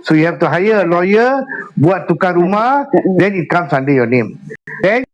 So you have to hire a lawyer, buat tukar rumah, then it comes under your name. Then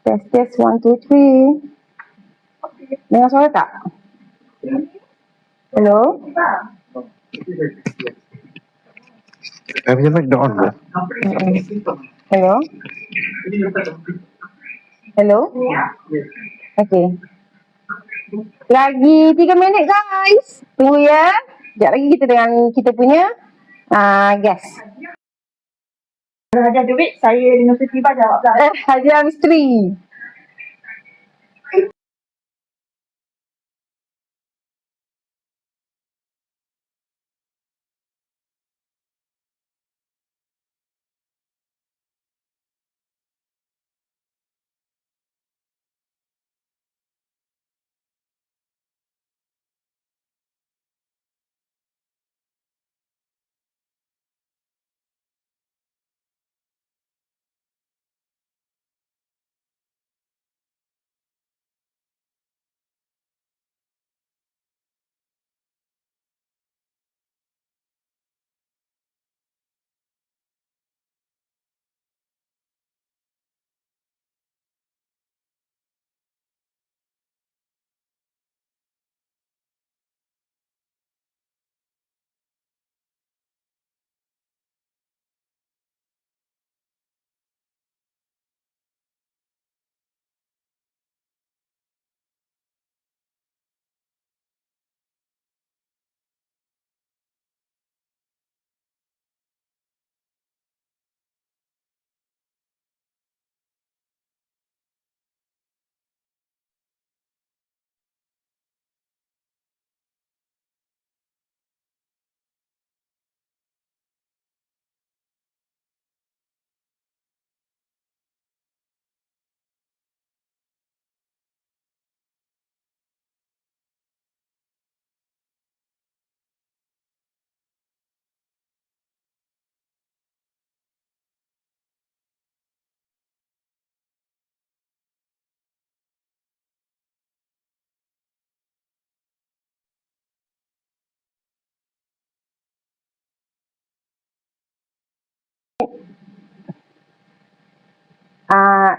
Test 1, 2, 3. Dengar suara tak? Hello? Have you make the on go? Hello? Hello? Okay. Lagi 3 minit guys. Tunggu ya. Sekejap lagi kita dengan kita punya guest. Hadiah duit saya dengan Siti jawab dah. Hadiah misteri.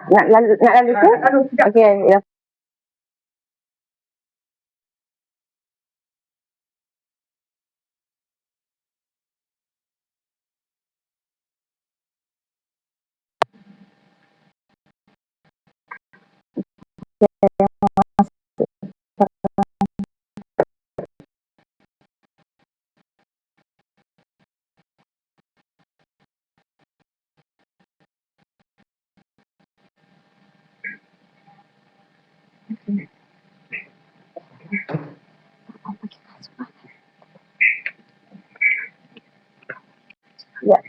Nak lalu ke? Okey, ya. Ya.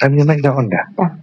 Have you make the on dah? Dah.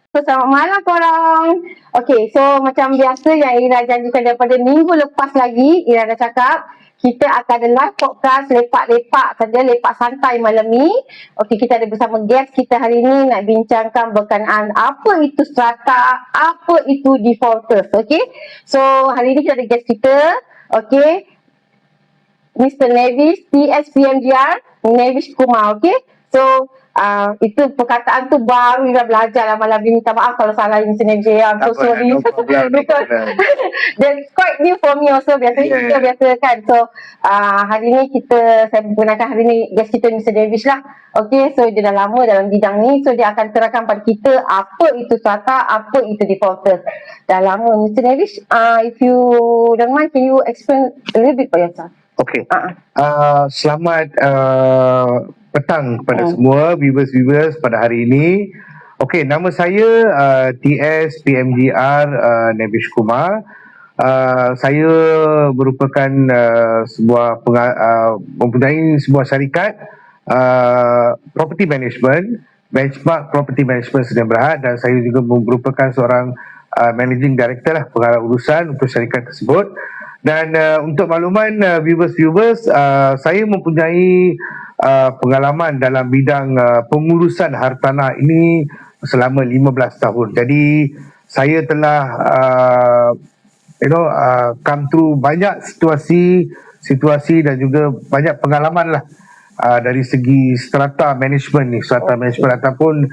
So, selamat malam korang. Okay, so macam biasa yang Ira janjikan daripada minggu lepas lagi, Ira dah cakap, kita akan ada live podcast lepak-lepak saja, lepak santai malam ni. Okay, kita ada bersama guest kita hari ni nak bincangkan berkenaan apa itu strata, apa itu defaulters. Okay, so hari ni kita ada guest kita, okay, Mr. Nevis, TSPMGR, Nevis Kumar, okay. So, itu perkataan tu baru Ira belajar lah malam ni. Minta maaf kalau salah Mr. Nevis. I'm so sorry. No problem. Because that's quite new for me also. Biasanya kita biasa kan. So, hari ni saya menggunakan hari ni guest kita Mr. Nevis lah. Okay, so dia dah lama dalam bidang ni. So, dia akan terangkan pada kita apa itu strata, apa itu defaulters. Dah lama. Mr. Nevis, if you don't mind, can you explain a little bit for yourself? Okay. Selamat petang kepada semua viewers pada hari ini. Okay, nama saya TS PMGR Nevis Kumar. saya merupakan mempunyai sebuah syarikat property management, Benchmark Property Management Sdn Bhd, dan saya juga merupakan seorang managing director lah, pengarah urusan untuk syarikat tersebut. Dan untuk makluman viewers, saya mempunyai pengalaman dalam bidang pengurusan hartanah ini selama 15 tahun. Jadi saya telah come through banyak situasi dan juga banyak pengalaman lah dari segi strata management ataupun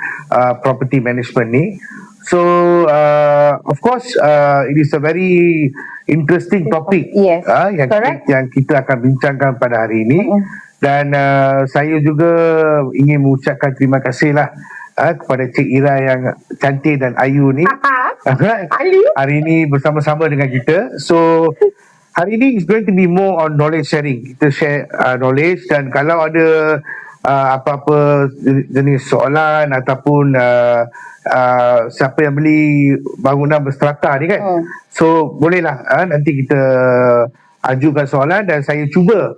property management ni. So of course it is a very interesting topic. Yes, yang kita akan bincangkan pada hari ini. Dan saya juga ingin mengucapkan terima kasih lah kepada Cik Ira yang cantik dan ayu ni. Hari ini bersama-sama dengan kita. So hari ini is going to be more on knowledge sharing. Kita share knowledge, dan kalau ada apa-apa jenis soalan ataupun siapa yang beli bangunan berstrata ni kan, so bolehlah nanti kita ajukan soalan dan saya cuba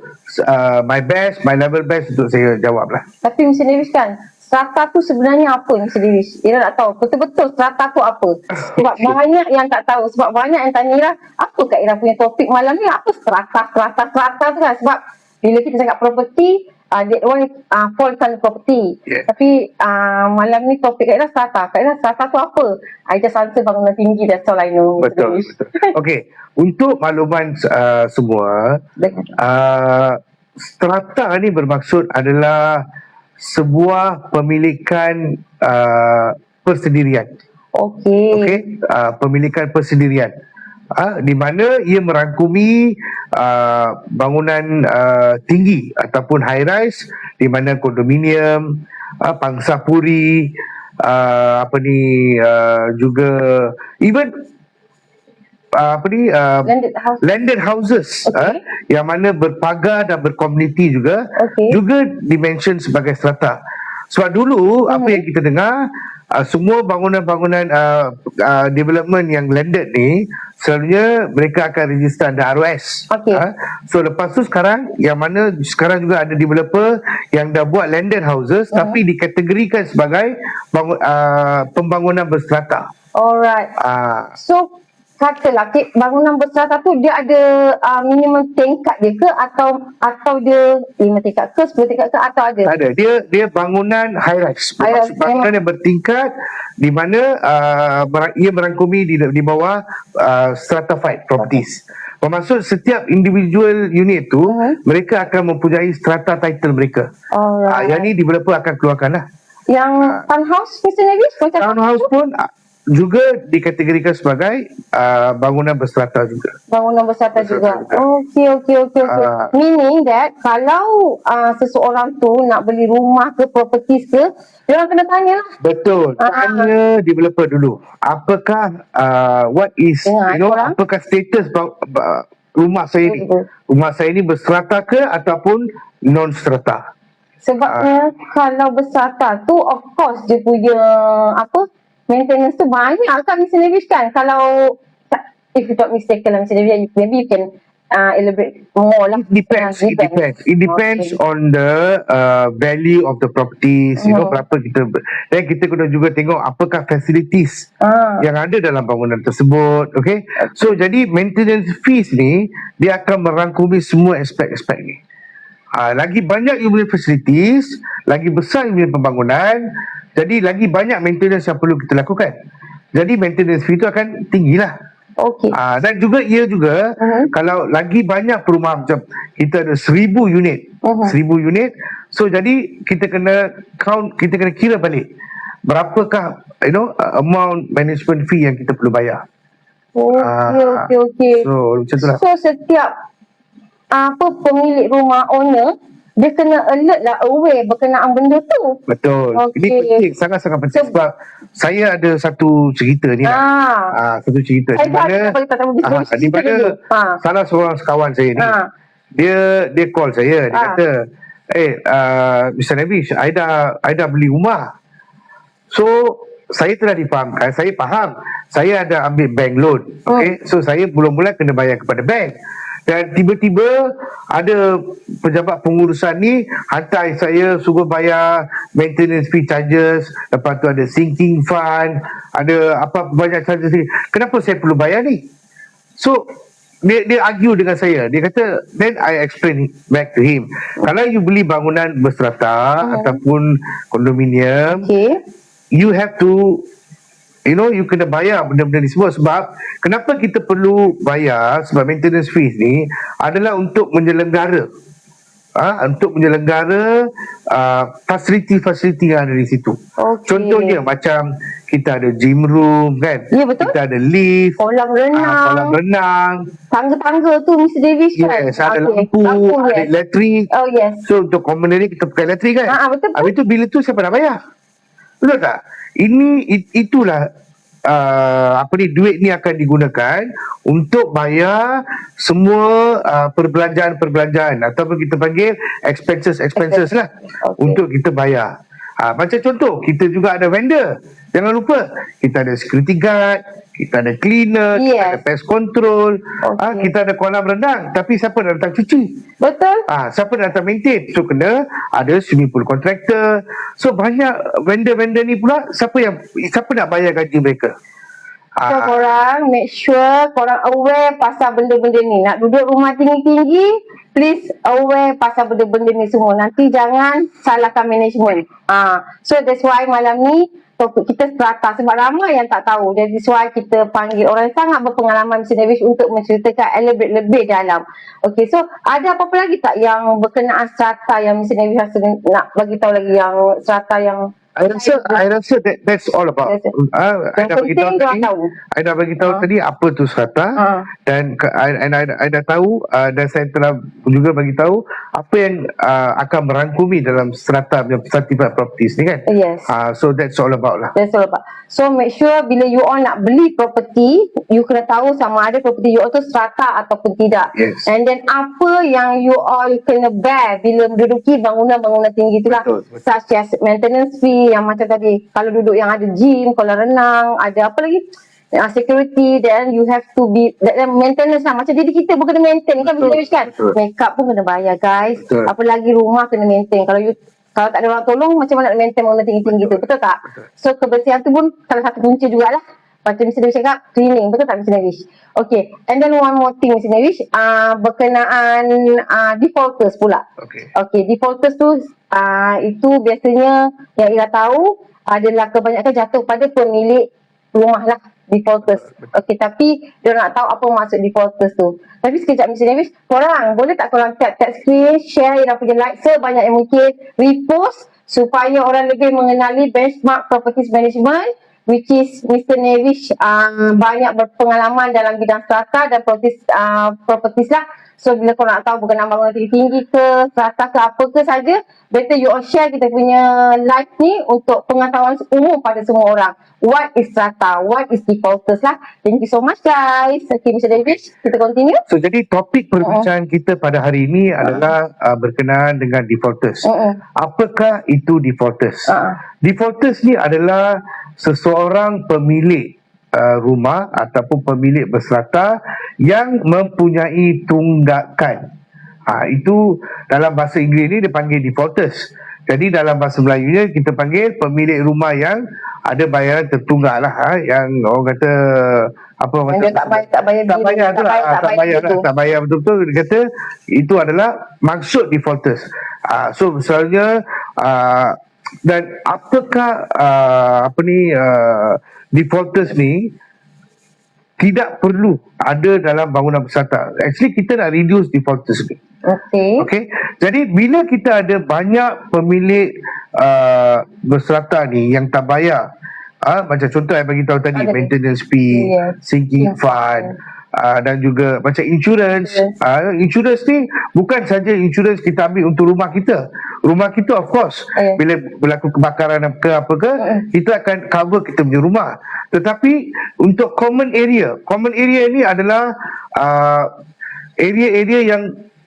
my level best untuk saya jawab lah. Tapi Mr. Davis kan, strata tu sebenarnya apa Mr. Davis? Ira nak tahu betul-betul strata tu apa. Sebab banyak yang tak tahu. Sebab banyak yang tanya Ira, apa Kak Ira punya topik malam ni? Apa strata tu kan? Sebab bila kita cakap property, that one fall under property. Yeah. Tapi malam ni topik Kak Ira strata. Kak Ira strata tu apa? I just answer bangunan tinggi, that's all I know. Betul. Okay, untuk makluman semua, strata ni bermaksud adalah sebuah pemilikan persendirian. Okey, pemilikan persendirian. Di mana ia merangkumi bangunan tinggi ataupun high rise, di mana kondominium, pangsapuri, juga even landed houses, yang mana berpagar dan berkomuniti juga, juga dimention sebagai strata. Sebab dulu apa yang kita dengar, semua bangunan-bangunan development yang landed ni selalunya mereka akan register under ROS. So lepas tu sekarang, yang mana sekarang juga ada developer yang dah buat landed houses tapi dikategorikan sebagai pembangunan berstrata. Alright. So katalah bangunan berstrata tu dia ada minimum tingkat dia ke atau dia 5 tingkat ke 10 tingkat ke atau ada? Ada. Dia bangunan high rise. Bangunan yang bertingkat, di mana ia merangkumi di bawah stratified properties. Bermaksud setiap individual unit tu mereka akan mempunyai strata title mereka. Yang ni developer akan keluarkan lah. Yang townhouse Mr. Davis? Townhouse pun juga dikategorikan sebagai bangunan berstrata juga. Bangunan berstrata juga. Okey. Meaning that kalau seseorang tu nak beli rumah ke properties ke, dia orang kena tanya lah. Betul. Tanya developer dulu. Apakah apakah status rumah saya ni? Rumah saya ni berstrata ke ataupun non strata? Sebabnya kalau berstrata tu of course dia punya maintenance tu banyak kan Mr. Davis kan. Kalau if you not mistaken lah Mr. Davis, maybe you can elaborate more lah. It depends on the value of the properties. Berapa kita, dan kita kena juga tengok apakah facilities yang ada dalam bangunan tersebut. Okay, so jadi maintenance fees ni dia akan merangkumi semua aspek-aspek ni. Lagi banyak you punya facilities, lagi besar you punya pembangunan, jadi lagi banyak maintenance yang perlu kita lakukan. Jadi maintenance fee itu akan tinggilah. Dan juga kalau lagi banyak perumahan, macam kita ada 1000 unit, 1000 unit, so jadi kita kena kira balik berapakah amount management fee yang kita perlu bayar. Okey. So macam itulah. So setiap pemilik rumah owner dia kena alert lah, aware berkenaan benda tu. Betul. Ini penting, sangat-sangat penting. Sebab saya ada satu cerita ni lah. Satu cerita di mana salah seorang sekawan saya ni, dia call saya, dia kata, Mr. Davis, I dah beli rumah. So saya telah difahamkan, saya faham saya ada ambil bank loan. Okay, so saya bulan-bulan kena bayar kepada bank. Dan tiba-tiba ada pejabat pengurusan ni hantar saya suruh bayar maintenance fee charges, lepas tu ada sinking fund, ada apa banyak charges ni. Kenapa saya perlu bayar ni? So dia argue dengan saya. Dia kata, then I explain back to him. Kalau you beli bangunan berstrata ataupun kondominium, you have to you kena bayar benda-benda ni semua. Sebab kenapa kita perlu bayar, sebab maintenance fees ni adalah untuk menyelenggara fasiliti-fasiliti yang ada di situ. Contohnya macam kita ada gym room kan, betul. Kita ada lift, kolam renang, tangga-tangga tu Mr. Davis kan. Yes, ada lampu, ada elektrik. So untuk common area kita pakai elektrik kan. Betul. Habis tu bila tu siapa nak bayar? Betul tak? Itulah duit ni akan digunakan untuk bayar semua perbelanjaan ataupun kita panggil expenses lah, untuk kita bayar. Macam contoh, kita juga ada vendor. Jangan lupa, kita ada security guard, kita ada cleaner, kita ada pest control, kita ada kolam renang. Tapi siapa nak datang cuci? Betul. Siapa nak datang maintain? So kena ada swimming pool contractor. So banyak vendor-vendor ni pula, siapa nak bayar gaji mereka? So korang make sure korang aware pasal benda-benda ni. Nak duduk rumah tinggi-tinggi, please aware pasal benda-benda ni semua. Nanti jangan salahkan management. So that's why malam ni topik kita strata, sebab ramai yang tak tahu. Jadi why kita panggil orang yang sangat berpengalaman Mr. Davis untuk menceritakan elaborate lebih dalam. Okay, so ada apa-apa lagi tak yang berkenaan strata yang Mr. Davis rasa nak bagi tahu lagi, yang strata yang I rasa that's all about. I dah bagi tahu tadi apa tu strata, dan I dah tahu, dan saya telah juga bagi tahu apa yang akan merangkumi dalam strata certified properties ni kan. So that's all about lah. That's all about. So make sure bila you all nak beli property, you kena tahu sama ada property you all tu strata ataupun tidak. And then apa yang you all kena bear bila menduduki bangunan-bangunan tinggi itulah. Such as maintenance fee yang macam tadi, kalau duduk yang ada gym, kolam renang, ada apa lagi, security, then you have to be maintenance lah. Macam diri kita pun kena maintain kan, kan? Make up pun kena bayar guys. Apa lagi rumah kena maintain. Kalau tak ada orang tolong, macam mana nak maintain bangunan tinggi-tinggi tu, betul tak? So kebersihan tu pun salah satu punca jugalah. Macam Mr. Davis cakap, cleaning, betul tak Mr. Davis? Okay, and then one more thing Mr. Davis, berkenaan defaulters pula. Okay, defaulters tu itu biasanya yang Ira tahu adalah kebanyakan jatuh pada pemilik rumah lah, defaulters. Okay, tapi dia nak tahu apa maksud defaulters tu. Tapi sekejap Mr. Davis, korang boleh tak korang tap screen, share Ira punya like sebanyak yang mungkin, repost supaya orang lebih mengenali Benchmark Properties Management, which is Mr. Davis banyak berpengalaman dalam bidang strata dan properties lah. So bila korang nak tahu berkenaan bangunan tinggi-tinggi ke, strata ke apa ke saja, better you all share kita punya live ni untuk pengetahuan umum pada semua orang. What is strata? What is defaulters lah? Thank you so much guys. Okay Mr. Davis, kita continue. So jadi topik perbincangan kita pada hari ini adalah berkenaan dengan defaulters. Apakah itu defaulters? Defaulters ni adalah seseorang pemilik rumah ataupun pemilik berstrata yang mempunyai tunggakan. Itu dalam bahasa Inggeris ni dipanggil defaulters. Jadi dalam bahasa Melayunya kita panggil pemilik rumah yang ada bayaran tertunggak lah, yang orang kata apa macam tak bayar betul-betul. Dia kata itu adalah maksud defaulters. So misalnya dan apakah defaulters ni tidak perlu ada dalam bangunan berstrata. Actually kita nak reduce defaulters ni. Okay. Jadi bila kita ada banyak pemilik berstrata ni yang tak bayar, macam contoh saya bagi tahu tadi, maintenance fee, sinking fund, dan juga macam insurance. Insurance ni bukan saja insurance kita ambil untuk rumah kita. Rumah kita of course bila berlaku kebakaran ke apa ke, kita akan cover kita punya rumah. Tetapi untuk common area ni adalah area-area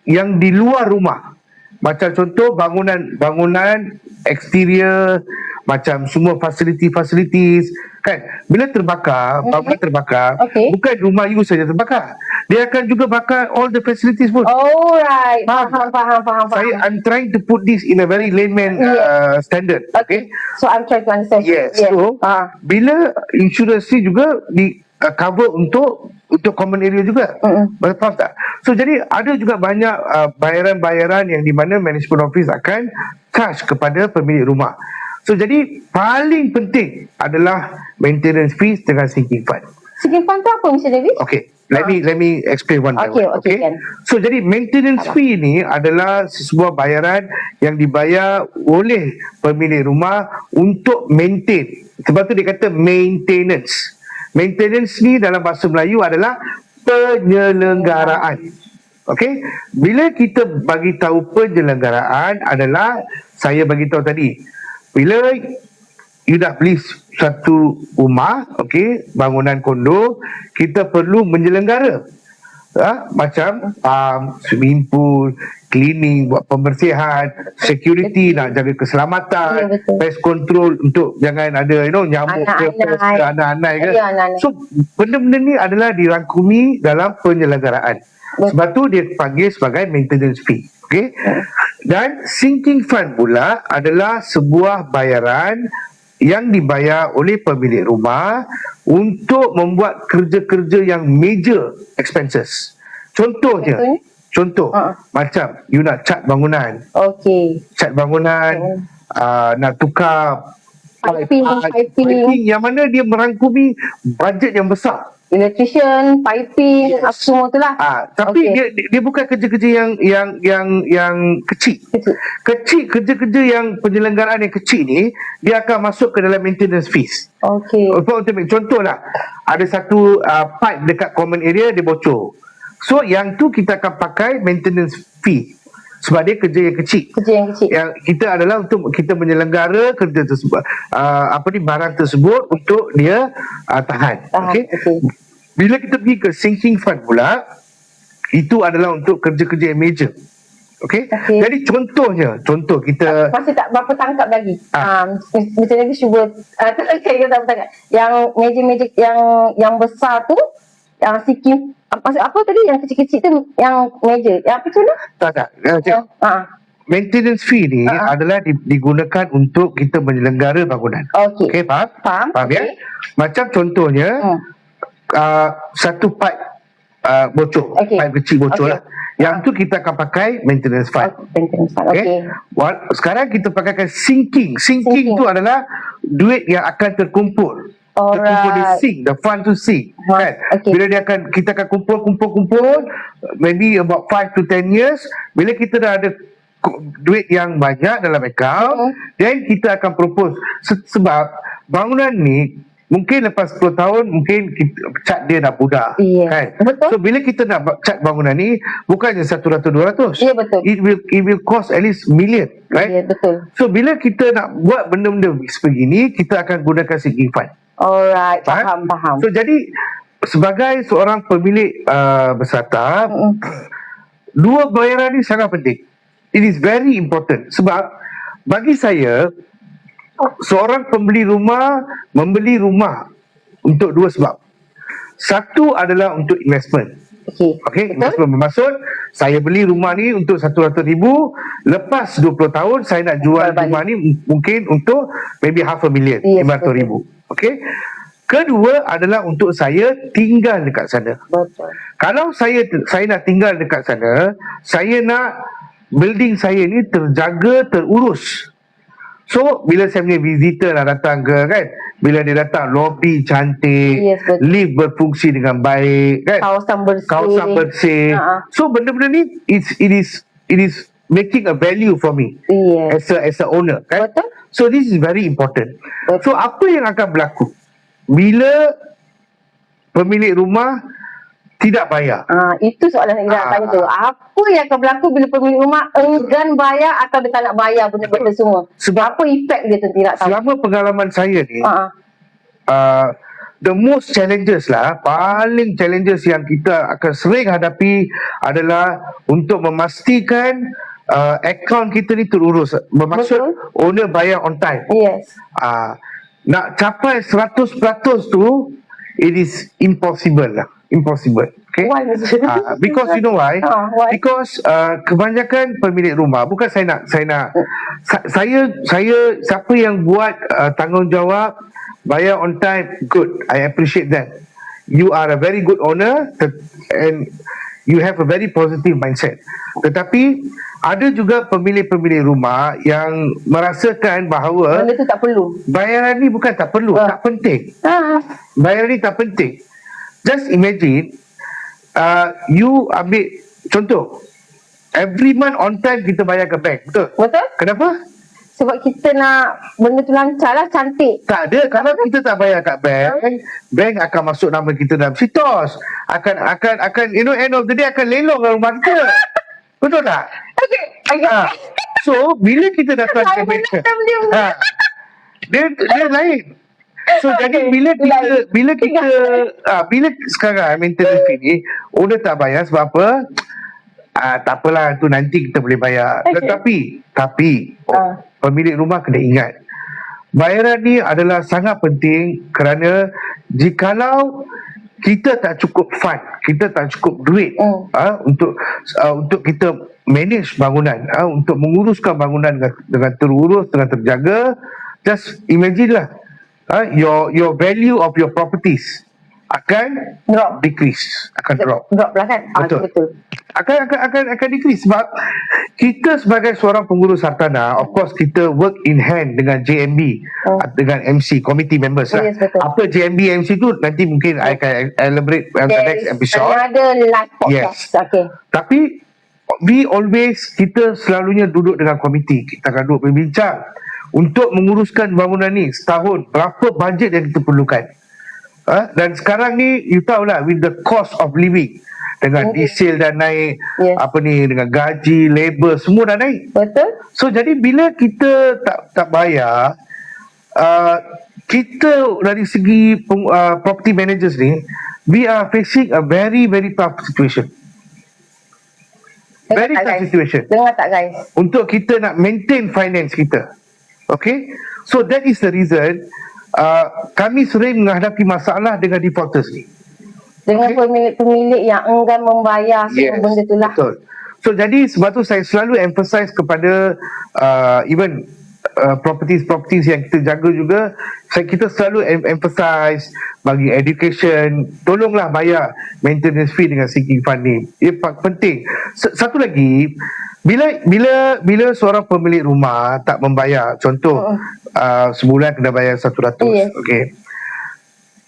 yang di luar rumah. Macam contoh bangunan exterior, macam semua facilities kan. Bila terbakar, bangunan terbakar, bukan rumah you saja terbakar. Dia akan juga bakar all the facilities pun. Alright. Faham. I'm trying to put this in a very layman standard. Okay. So I'm trying to understand. Yes. So bila insurans ni juga di cover untuk common area juga. Faham tak? So jadi ada juga banyak bayaran-bayaran yang di mana management office akan charge kepada pemilik rumah. So jadi paling penting adalah maintenance fees dengan sinking fund. Sinking fund tu apa Mr. Davis? Okay. Let me explain one by one. Okay. So jadi maintenance fee ni adalah sebuah bayaran yang dibayar oleh pemilik rumah untuk maintain. Sebab tu dia kata maintenance. Maintenance ni dalam bahasa Melayu adalah penyelenggaraan. Okay. Bila kita bagi tahu penyelenggaraan adalah, saya bagi tahu tadi, bila you dah beli satu rumah, okay, bangunan kondo, kita perlu menyelenggara. Macam swimming pool, cleaning, buat pembersihan, security, nak jaga keselamatan, pest control untuk jangan ada nyamuk ke anak-anak ke. So benda-benda ni adalah dirangkumi dalam penyelenggaraan. Sebab tu dia panggil sebagai maintenance fee. Okay? Dan sinking fund pula adalah sebuah bayaran yang dibayar oleh pemilik rumah untuk membuat kerja-kerja yang major expenses. Contohnya, macam you nak cat bangunan. Cat bangunan, nak tukar piping yang mana dia merangkumi bajet yang besar. Electrician, piping, apa semua tu lah. Tapi dia bukan kerja-kerja yang kecil. Kerja-kerja yang penyelenggaraan yang kecil ni, dia akan masuk ke dalam maintenance fees. Contoh lah, ada satu pipe dekat common area dia bocor. So yang tu kita akan pakai maintenance fee. Sebab dia kerja yang kecil. Yang kita adalah untuk kita menyelenggara kerja tersebut, barang tersebut untuk dia tahan. Okay? Bila kita pergi ke sinking fund pula, itu adalah untuk kerja-kerja yang major. Okay? Jadi contoh kita masih tak berapa tangkap lagi. Mr. Davis cuba saya tak bertangkap. Yang major yang besar tu, yang sinking, maksud apa tadi yang kecil-kecil tu yang major? Yang apa tu lah? Tak. Maintenance fee ni adalah digunakan untuk kita menyelenggara bangunan. Okay, faham? Faham ya? Macam contohnya satu pipe bocor, pipe kecil bocor lah. Yang tu kita akan pakai maintenance fund. Okay. Sekarang kita pakaikan sinking. Sinking tu adalah duit yang akan terkumpul. Terkumpul di sink, the fund to sink. Kan? Bila kita akan kumpul, maybe about 5 to 10 years, bila kita dah ada duit yang banyak dalam account, then kita akan propose. Sebab bangunan ni mungkin lepas 10 tahun mungkin cat dia dah pudar, kan? So bila kita nak cat bangunan ni bukannya 100-200, it will cost at least million, right? So bila kita nak buat benda-benda sebegini, kita akan gunakan sinking fund. Alright, faham. So jadi sebagai seorang pemilik bersata, dua bayaran ni sangat penting. It is very important. Sebab bagi saya, seorang pembeli rumah membeli rumah untuk dua sebab. Satu adalah untuk investment. Okay, investment bermaksud saya beli rumah ni untuk 100,000, lepas 20 tahun saya nak jual rumah ni mungkin untuk maybe 500,000, 500,000. Okay. Kedua adalah untuk saya tinggal dekat sana. Kalau saya nak tinggal dekat sana, saya nak building saya ni terjaga, terurus. So bila saya punya visitor nak datang ke, kan, bila dia datang, lobby cantik, lift berfungsi dengan baik, kan, kawasan bersih. So benda-benda ni it is making a value for me as a owner, kan. So this is very important. So apa yang akan berlaku bila pemilik rumah tidak bayar? Itu soalan yang kita tanya tu. Apa yang akan berlaku bila pemilik rumah enggan bayar atau dia tak nak bayar benda-benda semua? Sebab apa efek dia tu tidak tahu. Selama pengalaman saya ni, the most challenges lah, paling challenges yang kita akan sering hadapi adalah untuk memastikan akaun kita ni terurus. Bermaksud owner bayar on time. Yes. Nak capai 100% tu, it is impossible lah. Impossible. Okay? Why? Because you know why? Why? Because kebanyakan pemilik rumah, bukan saya siapa yang buat tanggungjawab bayar on time, good, I appreciate that. You are a very good owner and you have a very positive mindset. Tetapi ada juga pemilik-pemilik rumah yang merasakan bahawa benda tu tak perlu. Bayaran ni bukan tak perlu, tak penting. Bayaran ni tak penting. Just imagine, you ambil contoh, every month on time kita bayar ke bank, betul? Betul? Kenapa? Sebab kita nak benda tu lancar lah, cantik. Tak ada. Kalau kita tak bayar kat bank, bank akan masuk nama kita dalam sitos. Akan end of the day akan lelong rumah kita. Betul tak? Okay. So, bila kita datang ke bank, dia lain. So jadi bila sekarang maintenance fee ni owner tak bayar sebab apa? Tak apalah, tu nanti kita boleh bayar. Tetapi pemilik rumah kena ingat, bayaran ni adalah sangat penting kerana jikalau kita tak cukup fund, kita tak cukup duit untuk kita manage bangunan, untuk menguruskan bangunan dengan terurus, dengan terjaga, just imagine lah, your value of your properties akan decrease, akan drop lah kan. Betul. Akan decrease sebab kita sebagai seorang pengurus hartanah, of course kita work in hand dengan JMB, dengan MC, committee members lah. Apa JMB MC tu nanti mungkin I akan elaborate on the next episode. Ada live podcast. Okay. Tapi kita selalunya duduk dengan komiti, kita akan duduk berbincang untuk menguruskan bangunan ni setahun, berapa bajet yang kita perlukan. Dan sekarang ni you tahulah, with the cost of living, dengan diesel dah naik, dengan gaji, labor semua dah naik. Betul. So jadi bila kita tak bayar, kita dari segi property managers ni, we are facing a very very tough situation. Very tough situation. Dengar tak guys? Untuk kita nak maintain finance kita. Okay, so that is the reason kami sering menghadapi masalah dengan defaulters ni. Dengan pemilik yang enggan membayar semua benda tu lah. Betul. So jadi sebab tu saya selalu emphasize kepada even properties yang kita jaga juga, kita selalu emphasize bagi education, tolonglah bayar maintenance fee dengan sinking fund ni. Ia penting. Satu lagi, bila seorang pemilik rumah tak membayar, contoh sebulan kena bayar 100, okey.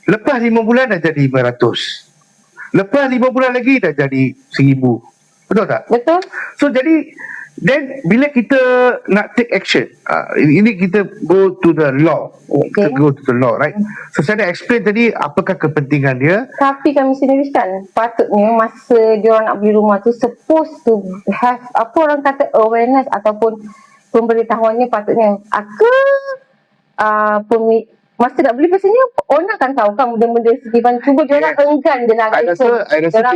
Lepas 5 bulan dah jadi 500. Lepas 5 bulan lagi dah jadi 1000. Betul tak? Betul. So jadi then bila kita nak take action, ini kita go to the law. Kita go to the law, right? So saya dah explain tadi apakah kepentingan dia. Tapi kami sendiri kan patutnya masa diorang nak beli rumah tu supposed to have apa orang kata awareness ataupun pemberitahuannya patutnya. Masa nak beli pasalnya orang akan tahu kan benda-benda sekiban, cuba diorang enggan je lah. I rasa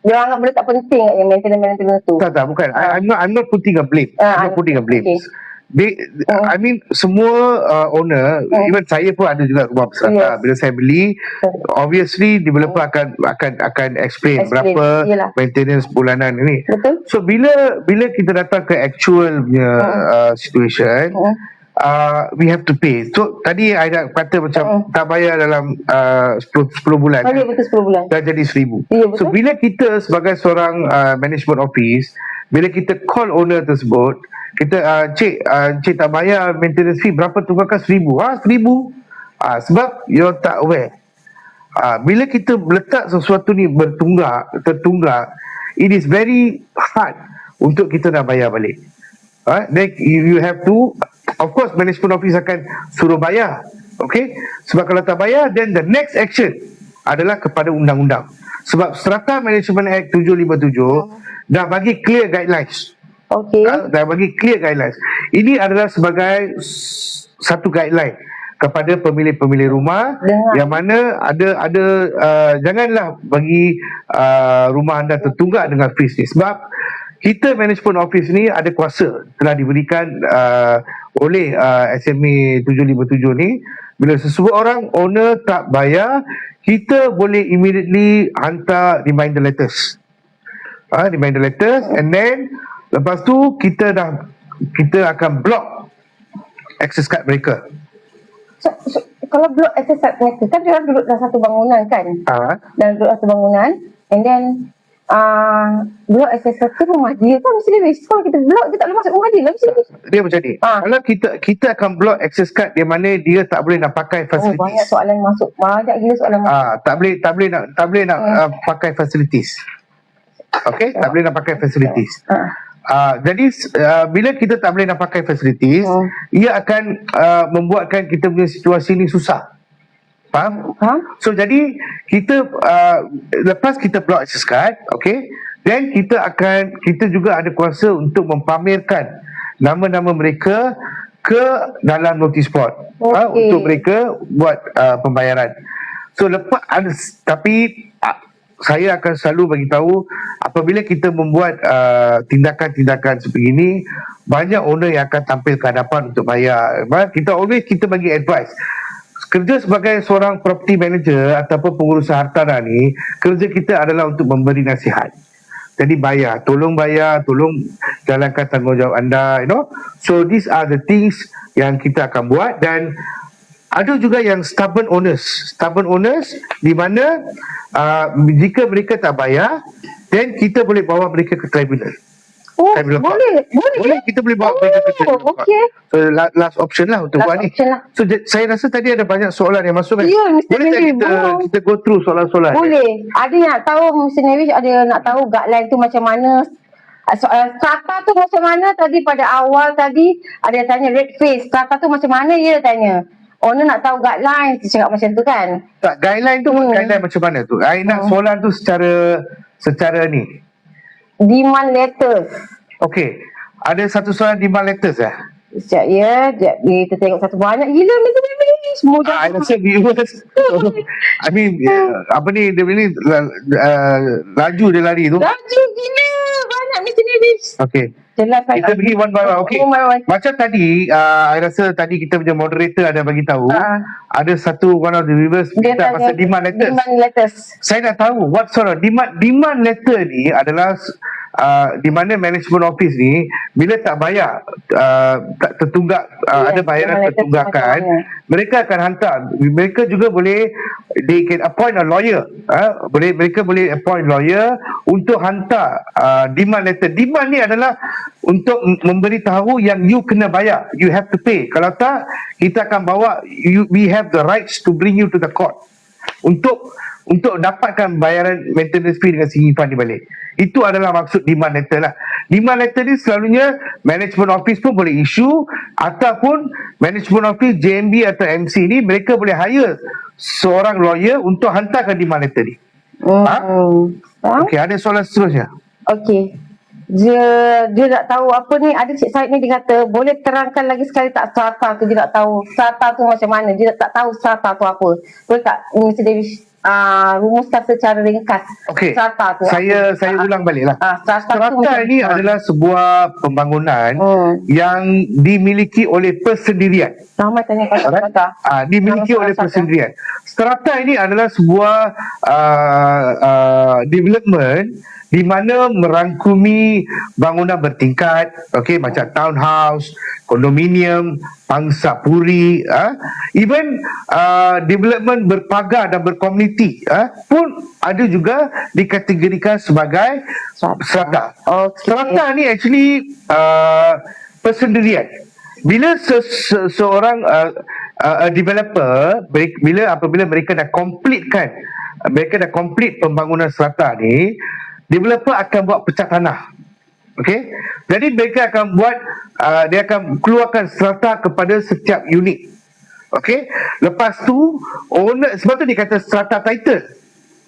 dia anggap benda tak penting yang maintenance tu. Tak, bukan. I'm not putting a blame. I'm not putting a blame. Okay. I mean semua owner, even saya pun ada juga rumah berserata. Bila saya beli, obviously developer akan explain berapa maintenance bulanan ini. Betul. So bila kita datang ke actual situation, we have to pay. So tadi I dah kata macam tak bayar dalam 10 bulan. Betul 10 bulan. Dah jadi 1000. Ya, so bila kita sebagai seorang management office, bila kita call owner tersebut, kita cik tak bayar maintenance fee, berapa tunggakan? 1000. 1000. Sebab you tak aware. Bila kita letak sesuatu ni tertunggak, it is very hard untuk kita nak bayar balik. Then you have to, of course management office akan suruh bayar. Okay, sebab kalau tak bayar, then the next action adalah kepada undang-undang. Sebab Strata Management Act 757 dah bagi clear guidelines. Okay. Dah bagi clear guidelines. Ini adalah sebagai satu guideline kepada pemilik-pemilik rumah yang mana ada janganlah bagi rumah anda tertunggak dengan fees ni. Sebab kita management office ni ada kuasa, telah diberikan oleh SMA 757 ni. Bila seseorang owner tak bayar, kita boleh immediately hantar reminder letters. Reminder letters, and then lepas tu kita akan block access card mereka. So, kalau blok access card mereka, kan dia orang duduk dalam satu bangunan kan? Dalam duduk dalam satu bangunan, and then blok access card tu rumah dia kan mesti lebih. Kalau kita blok, dia tak boleh masuk rumah dia lah, mesti lebih. Dia macam ni. Kalau kita akan block access card di mana dia tak boleh nak pakai facilities. Banyak soalan masuk. Banyak gila soalan masuk. Tak boleh nak pakai facilities. Okay, tak boleh nak pakai facilities. Jadi bila kita tak boleh nak pakai facilities, ia akan membuatkan kita punya situasi ni susah. Faham? So jadi kita lepas kita block access card, okay, then kita juga ada kuasa untuk mempamerkan nama-nama mereka ke dalam notice board, untuk mereka buat pembayaran. So lepas tapi saya akan selalu bagi tahu, apabila kita membuat tindakan-tindakan seperti ini, banyak owner yang akan tampil ke hadapan untuk bayar. Kita bagi advice. Kerja sebagai seorang property manager ataupun pengurus hartanah ni, kerja kita adalah untuk memberi nasihat. Jadi tolong jalankan tanggungjawab anda, So these are the things yang kita akan buat. Dan ada juga yang stubborn owners di mana jika mereka tak bayar, then kita boleh bawa mereka ke tribunal. Boleh. Kita boleh bawa mereka ke tribunal. Okay. So last option lah untuk buat ni. So saya rasa tadi ada banyak soalan yang masuk kan. Boleh kita go through soalan-soalan? Boleh. Ada yang nak tahu Mr. Nevish, ada yang nak tahu guideline tu macam mana. Soalan strata tu macam mana tadi pada awal tadi, ada yang tanya red face. Strata tu macam mana dia tanya. Owner nak tahu guideline, dia cakap macam tu kan. Tak, guideline tu guideline macam mana tu? I nak soalan tu secara ni. Demand letters. Okay. Ada satu soalan demand letters Sekejap ya. Kita tengok satu banyak gila Mr. Nevish. Semua I rasa viewers apa ni dia ni laju dia lari tu. Laju gila. Banyak Mr. Nevish. Okay. Jelas, kita pergi one by one. Okay. Macam tadi, I rasa tadi kita punya moderator ada bagi tahu, ada one of the viewers minta pasal demand letters. Saya nak tahu what sort of demand letter ni adalah di mana management office ni bila tak bayar, tak tertunggak, ada bayaran tertunggakan, mereka akan hantar. Mereka juga boleh, they can appoint a lawyer. Mereka boleh appoint lawyer untuk hantar demand letter. Demand ni adalah untuk memberitahu yang you kena bayar, you have to pay. Kalau tak, kita akan bawa we have the rights to bring you to the court untuk dapatkan bayaran maintenance fee dengan singipan di balik. Itu adalah maksud demand letter lah. Demand letter ni selalunya management office pun boleh issue, ataupun management office JMB atau MC ni mereka boleh hire seorang lawyer untuk hantarkan demand letter ni. Okey, ada soalan seterusnya. Okey. Dia nak tahu apa ni, ada Cik Syed ni dia kata boleh terangkan lagi sekali tak strata tu, dia nak tahu strata tu macam mana, dia tak tahu strata tu apa. Boleh tak Mr. Davis rumuskan secara ringkas? Okey, strata tu saya ulang balik lah. Strata ni adalah sebuah pembangunan yang dimiliki oleh persendirian. Ramai tanya pasal strata. Dimiliki oleh persendirian. Strata ini adalah sebuah development di mana merangkumi bangunan bertingkat, okey, macam townhouse, kondominium, pangsapuri, even development berpagar dan berkomuniti pun ada juga dikategorikan sebagai strata. Strata ni actually persendirian. Bila seorang developer, apabila mereka dah complete pembangunan strata ni, developer akan buat pecah tanah. Okey. Jadi mereka akan buat dia akan keluarkan strata kepada setiap unit. Okey. Lepas tu owner, sebab tu dia kata strata title.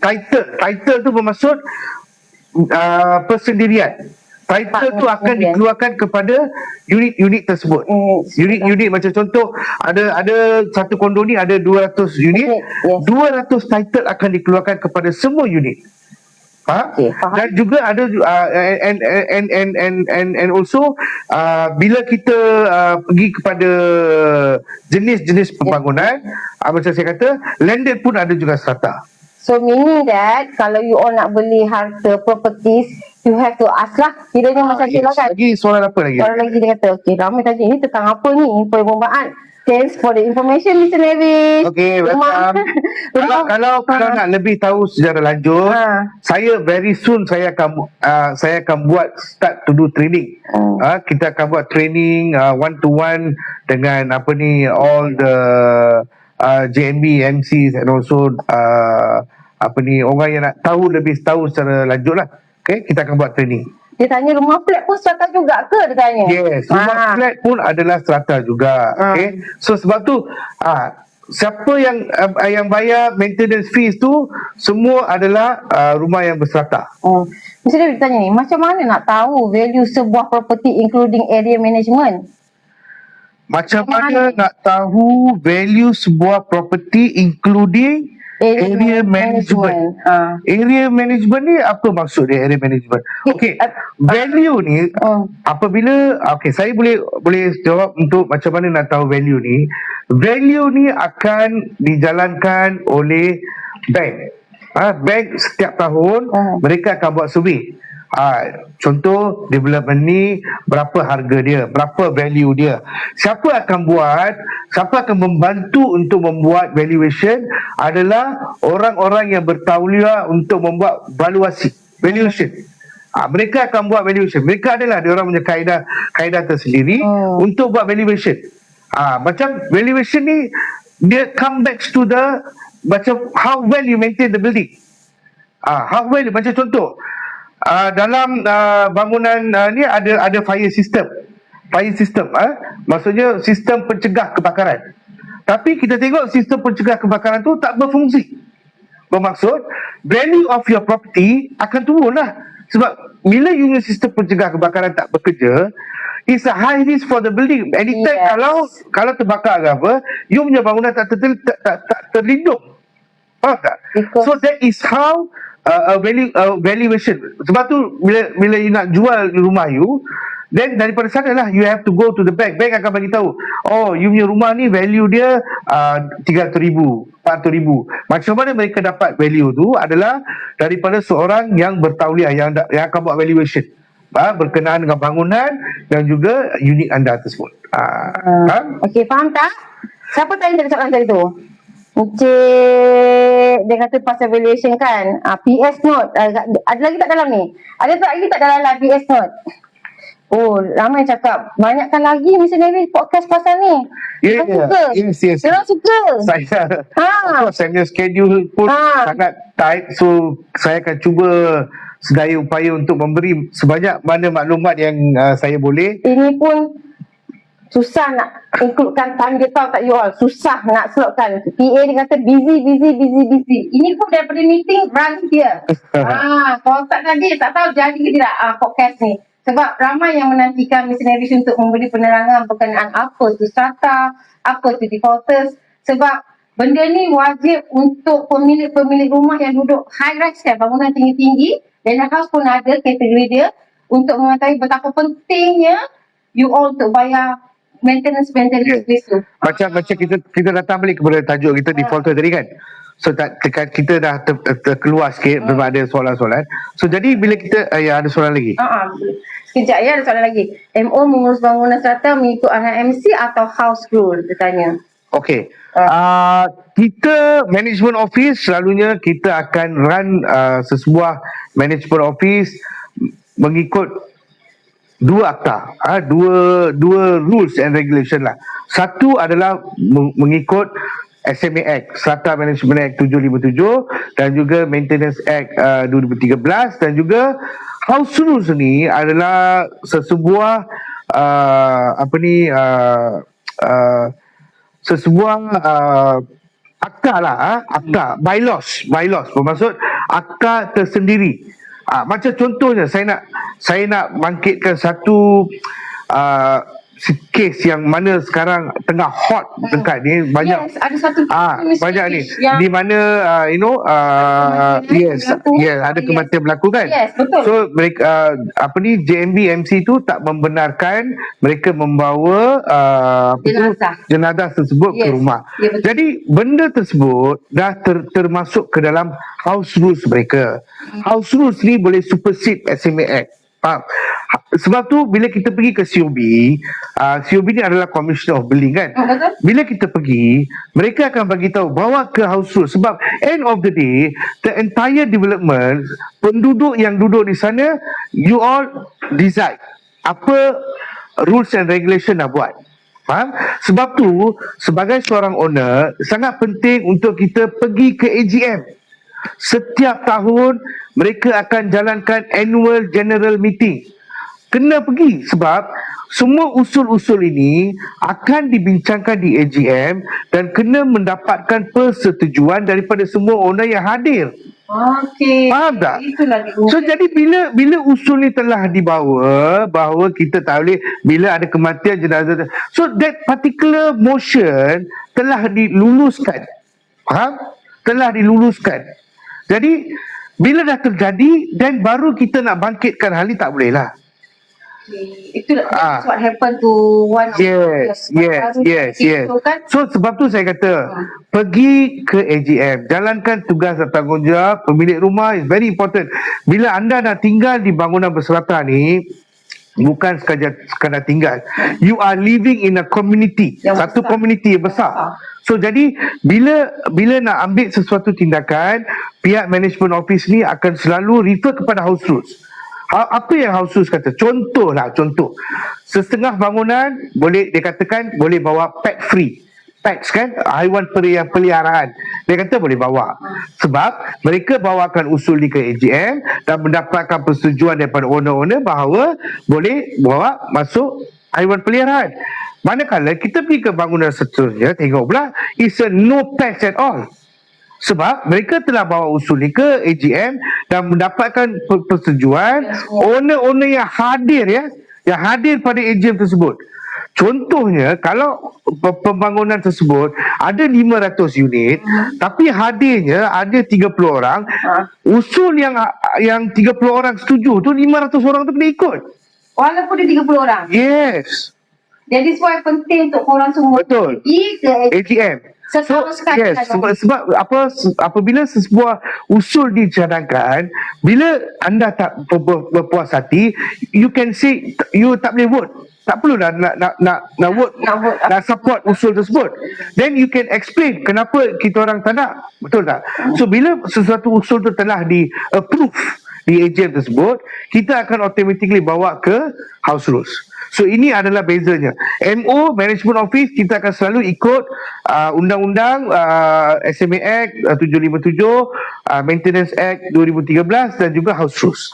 Title tu bermaksud persendirian. Title tu akan dikeluarkan kepada unit-unit tersebut. Unit-unit macam contoh ada satu kondo ni ada 200 unit, 200 title akan dikeluarkan kepada semua unit. Faham? Okey, faham. Dan juga ada and also bila kita pergi kepada jenis-jenis pembangunan, macam saya kata, landed pun ada juga strata. So meaning that kalau you all nak beli harta properties, you have to ask lah. Kiranya macam tu lah kan. Lagi soalan apa lagi? Orang lagi dia kata, okay, ramai tanya ni tentang apa ni? Perlombaan. Thanks for the information, Mr. Nevis. Okay, welcome. Kalau nak lebih tahu secara lanjut, saya very soon saya akan buat start to do training. Kita akan buat training one to one dengan all the JNB MCs and also orang yang nak lebih tahu secara lanjut lah. Okay, kita akan buat training. Dia tanya rumah flat pun strata juga ke? Dia tanya. Yes, rumah flat pun adalah strata juga. Okay, so sebab tu siapa yang bayar maintenance fees tu semua adalah rumah yang berstrata. Mesti dia tanya ni, macam mana nak tahu value sebuah property including area management? Macam mana nak tahu value sebuah property including area management? Area management ni apa maksud dia, area management? Okay, value ni apabila saya boleh jawab untuk macam mana nak tahu value ni. Value ni akan dijalankan oleh bank. Bank setiap tahun mereka akan buat survey. Contoh development ni berapa harga dia, berapa value dia. Siapa akan membantu untuk membuat valuation adalah orang-orang yang bertauliah untuk membuat valuation. Mereka akan buat valuation. Mereka adalah diorang punya kaedah tersendiri untuk buat valuation. Macam valuation ni dia come back to the macam how well you maintain the building. How well, macam contoh dalam bangunan ni ada fire system. Maksudnya sistem pencegah kebakaran. Tapi kita tengok sistem pencegah kebakaran tu tak berfungsi. Bermaksud value of your property akan turun lah. Sebab bila you punya sistem pencegah kebakaran tak bekerja, it's a high risk for the building. Anytime kalau terbakar ke apa, you punya bangunan tak terlindung. Faham tak? So that is how valuation. Sebab tu bila you nak jual rumah you, then daripada sana lah you have to go to the bank. Bank akan bagi tahu, you punya rumah ni value dia 300,000, 400,000. Macam mana mereka dapat value tu adalah daripada seorang yang bertauliah yang akan buat valuation berkenaan dengan bangunan dan juga unit anda tersebut. Okey, faham tak? Siapa tanya soalan tadi tu? Encik, dia kata pasal valuation kan. PS note. Ada lagi tak dalam ni? Ada tak lagi tak dalam PS note? Ramai cakap. Banyakkan lagi Mr. Nevis podcast pasal ni. Yes. Diorang suka. Saya punya schedule pun sangat tight. So saya akan cuba sedaya upaya untuk memberi sebanyak mana maklumat yang saya boleh. Ini pun susah nak includekan time dia, tahu tak you all? Susah nak slotkan. PA dia kata busy. Ini pun daripada meeting run dia. Kalau tak jadi, tak tahu jadi ke tidak podcast ni. Sebab ramai yang menantikan Mr. Nevis untuk memberi penerangan berkenaan apa tu strata, apa tu defaulters. Sebab benda ni wajib untuk pemilik-pemilik rumah yang duduk high rise kan, bangunan tinggi-tinggi. Dan house pun ada kategori dia untuk mengetahui betapa pentingnya you all untuk bayar maintenance list tu. Macam kita datang balik kepada tajuk kita defaulter tadi kan. So kita dah terkeluar sikit memang ada soalan-soalan. So jadi bila kita ada soalan lagi. Sekejap ya, ada soalan lagi. MO mengurus bangunan strata mengikut arahan MC atau house rule? Dia tanya. Okey. Kita management office selalunya kita akan run sesebuah management office mengikut dua akta, dua rules and regulation lah. Satu adalah mengikut SMA Act, Strata Management Act 757 dan juga Maintenance Act 2013 dan juga House Rules ni adalah sesebuah sesebuah akta lah, akta bylaws bermaksud akta tersendiri. Macam contohnya saya nak bangkitkan satu kes yang mana sekarang tengah hot dekat ni banyak. Yes, ada satu banyak ni yang di mana ada kematian berlaku kan. Yes, betul. So mereka JMB MC tu tak membenarkan mereka membawa jenazah tersebut ke rumah. Jadi benda tersebut dah termasuk ke dalam house rules mereka. House rules ni boleh supersede SMA Act. Faham? Sebab tu bila kita pergi ke COB, COB ni adalah Commissioner of Billing kan. Bila kita pergi, mereka akan bagi tahu bawa ke house rules. Sebab end of the day, the entire development, penduduk yang duduk di sana, you all decide apa rules and regulation nak buat. Faham? Sebab tu sebagai seorang owner, sangat penting untuk kita pergi ke AGM. Setiap tahun mereka akan jalankan annual general meeting. Kena pergi sebab semua usul-usul ini akan dibincangkan di AGM dan kena mendapatkan persetujuan daripada semua owner yang hadir. Okey. Faham tak? Itulah So jadi bila usul ni telah dibawa bahawa kita tak boleh bila ada kematian jenazah, so that particular motion telah diluluskan. Faham? Telah diluluskan. Jadi bila dah terjadi dan baru kita nak bangkitkan hal ni tak boleh lah. Itulah what happened to one of yes. kan? So sebab tu saya kata pergi ke AGM, jalankan tugas dan tanggungjawab pemilik rumah is very important. Bila anda nak tinggal di bangunan berserata ni, bukan sekadar tinggal, you are living in a community, satu community yang besar. So jadi bila nak ambil sesuatu tindakan, pihak management office ni akan selalu refer kepada house rules. Apa yang house rules kata? Contoh setengah bangunan boleh dikatakan boleh bawa pet free. Pets kan, haiwan peliharaan, dia kata boleh bawa. Sebab mereka bawakan usul ni ke AGM dan mendapatkan persetujuan daripada owner-owner bahawa boleh bawa masuk haiwan peliharaan. Manakala kita pergi ke bangunan seterusnya, tengok pula it's a no pets at all. Sebab mereka telah bawa usul ni ke AGM dan mendapatkan persetujuan owner-owner yang hadir pada AGM tersebut. Contohnya, kalau pembangunan tersebut ada 500 unit, tapi hadirnya ada 30 orang, usul yang 30 orang setuju tu, 500 orang tu kena ikut. Walaupun dia 30 orang? Yes. Jadi sebab penting untuk korang semua pergi ke AGM. Sebab apabila sebuah usul dicadangkan, bila anda tak berpuas hati, you can say you tak boleh vote. Tak perlu nak vote, nak support usul tersebut. Then you can explain kenapa kita orang tak nak. Betul tak? So bila sesuatu usul tu telah di-approve di AGM tersebut, kita akan automatically bawa ke house rules. So ini adalah bezanya. MO, Management Office, kita akan selalu ikut Undang-Undang SMA Act 757, Maintenance Act 2013 dan juga House Rules.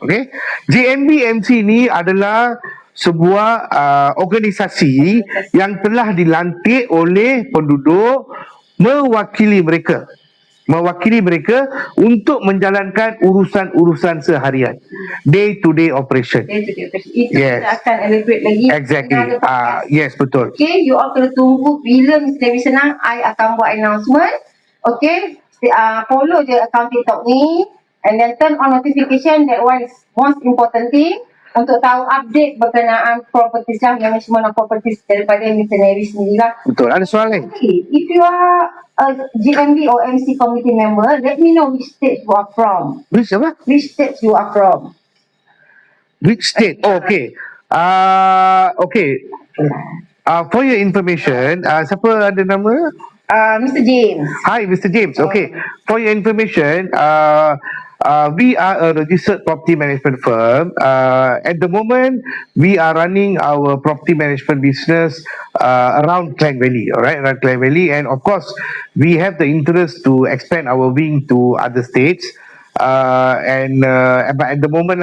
Okay? JMB MC ni adalah sebuah organisasi yang telah dilantik oleh penduduk mewakili mereka untuk menjalankan urusan-urusan seharian, day to day operation. Itu kita akan elaborate lagi. Exactly. Yes, betul. Okay, you all kena tunggu bila Mr. Dewi senang, I akan buat announcement. Okay, follow je account TikTok ni and then turn on notification. That one is most important thing untuk tahu update berkenaan properties yang management of properties daripada Mr. Dewi sendirilah. Betul. Ada soalan? Okay, if you are a GMB or MC committee member, let me know which state you are from. Which apa? Which state you are from? Which state? Oh, okay. Okay. For your information, siapa ada nama? Mr. James. Hi, Mr. James. Okay. For your information, we are a registered property management firm. At the moment, we are running our property management business around Klang Valley, alright, around Klang Valley, and of course, we have the interest to expand our wing to other states. But at the moment,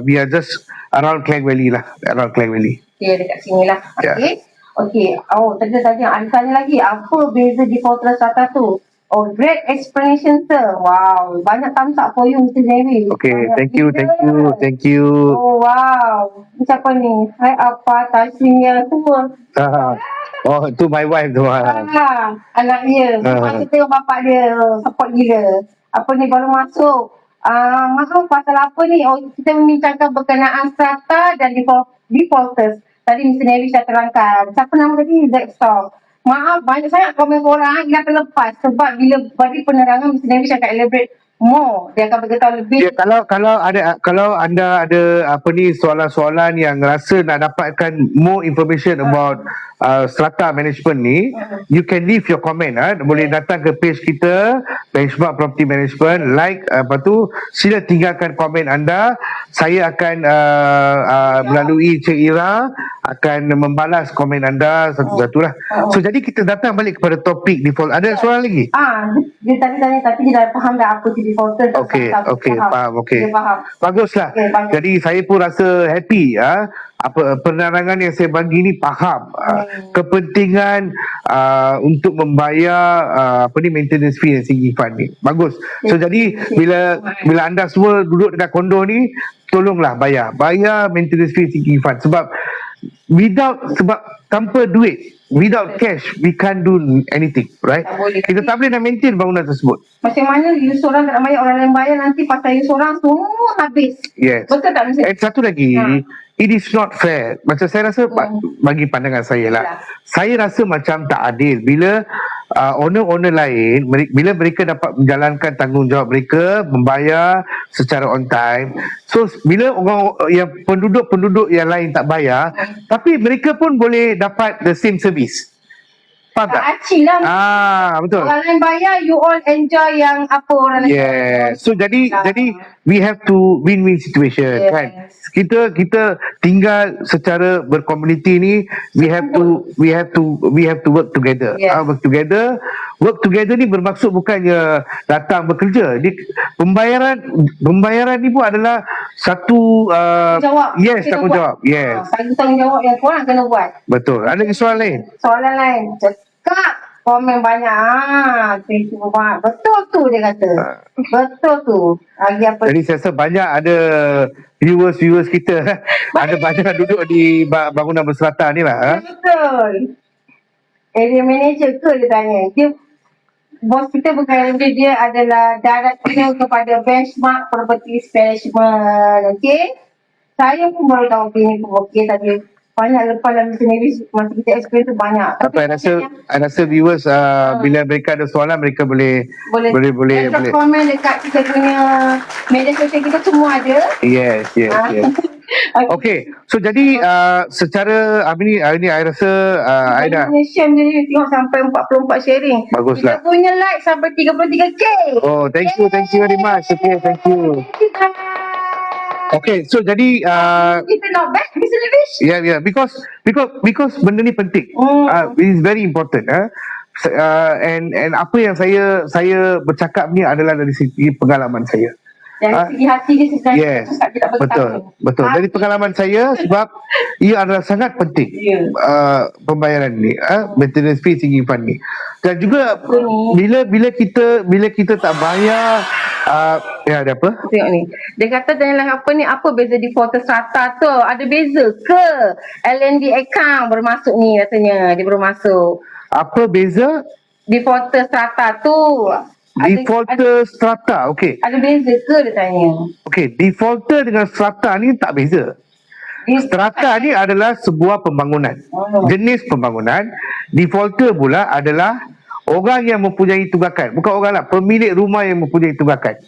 we are just around Klang Valley lah, around Klang Valley. Okay, dekat sini lah. Okay. Okay. Oh, tadi ada tanya lagi. Apa beza di Fortress Strata tu? Oh, great explanation, sir. Wow, banyak thumbs up for you, Mr. Jerry. Okay, Banyak thank you, thank you, gila. thank you. Oh, wow. Ini siapa ni? Hai apa, Tashinya semua. Oh, tu my wife tu. Anak dia. Lepas tu tengok bapak dia. Support gila. Apa ni baru masuk. Masuk pasal apa ni? Oh, kita membincangkan berkenaan strata dan defaulters. Tadi Mr. Neri dah terangkan. Siapa nama tadi? Dexter. Maaf, banyak sangat komen korang yang terlepas. Sebab bila bagi penerangan, Mr. Neri akan elaborate more. Dia akan beritahu lebih. Ya, kalau anda ada apa ni soalan-soalan yang rasa nak dapatkan more information about strata management ni, you can leave your comment. Boleh datang ke page kita Benchmark Property Management, like apa tu, sila tinggalkan komen anda. Saya akan melalui Cik Ira akan membalas komen anda satu-satu lah. So jadi kita datang balik kepada topik default. Ada soalan lagi? Dia tadi tanya tapi dia dah faham dah apa tu defaulter. Okey, faham. Okey. Dia faham. Baguslah. Okay, bagus. Jadi saya pun rasa happy apa penerangan yang saya bagi ni faham kepentingan untuk membayar apa ni maintenance fee yang signifikan ni. Bagus. So jadi bila anda semua duduk dekat kondo ni, tolonglah bayar maintenance fee signifikan sebab tanpa duit, without cash, we can't do anything, right? Kita tak boleh nak maintain bangunan tersebut. Macam mana you seorang tak nak bayar, orang lain bayar, nanti pasal you seorang semua habis. Yes. Betul tak Mr. And satu lagi, it is not fair. Macam saya rasa, bagi pandangan saya lah, saya rasa macam tak adil bila owner-owner lain, bila mereka dapat menjalankan tanggungjawab mereka, membayar secara on time. So bila orang yang penduduk yang lain tak bayar, tapi mereka pun boleh dapat the same service. Faham tak? Acil lah. Betul. Orang lain bayar, you all enjoy yang apa orang lain bayar. So jadi we have to win-win situation, kan? Kita tinggal secara berkomuniti ni, we have to work together. Work together ni bermaksud bukannya datang bekerja. Pembayaran ni pun adalah satu tanggungjawab. Yes. Satu tanggungjawab yang korang kena buat. Betul. Ada soalan lain? Soalan lain. Cakap komen banyak. Thank you banyak. Betul tu dia kata. Betul tu. Lagi apa? Jadi saya rasa banyak ada viewers kita. Ada banyak duduk di bangunan berserata ni lah. Betul. Area manager ke dia tanya. Bos kita bukan dia adalah director kepada Benchmark Property Management. Okay. Saya pun baru tahu ini pun okey tadi. Banyak lepas dalam sendiri masa kita explain tu banyak. Tapi saya rasa viewers bila mereka ada soalan mereka boleh komen dekat kita punya media sosial kita semua ada. Yes. Okay. So jadi secara hari ni I rasa Aida share jadi tengok sampai 44 sharing. Baguslah. Kita punya like sampai 33k. Oh, thank you very much. Okay, thank you. Okay, so jadi kita not bad, Mr. Levish. Yeah, because benda ni penting. It is very important. And apa yang saya bercakap ni adalah dari segi pengalaman saya. Dari segi hati dia sebenarnya. Betul. Dari pengalaman saya sebab ia adalah sangat penting. Pembayaran ni, maintenance fee signifikan ni. Dan juga bila kita tak bayar ada apa? Tengok ni. Dia kata tanya apa ni, apa beza defaulter strata tu? Ada beza ke? L&D account baru masuk ni katanya. Dia baru masuk. Apa beza? Defaulter strata tu. Defaulter strata, okey. Ada beza ke dia tanya? Okey, defaulter dengan strata ni tak beza. Strata ni adalah sebuah pembangunan. Jenis pembangunan. Defaulter pula adalah orang yang mempunyai tunggakan. Bukan orang lah, pemilik rumah yang mempunyai tunggakan.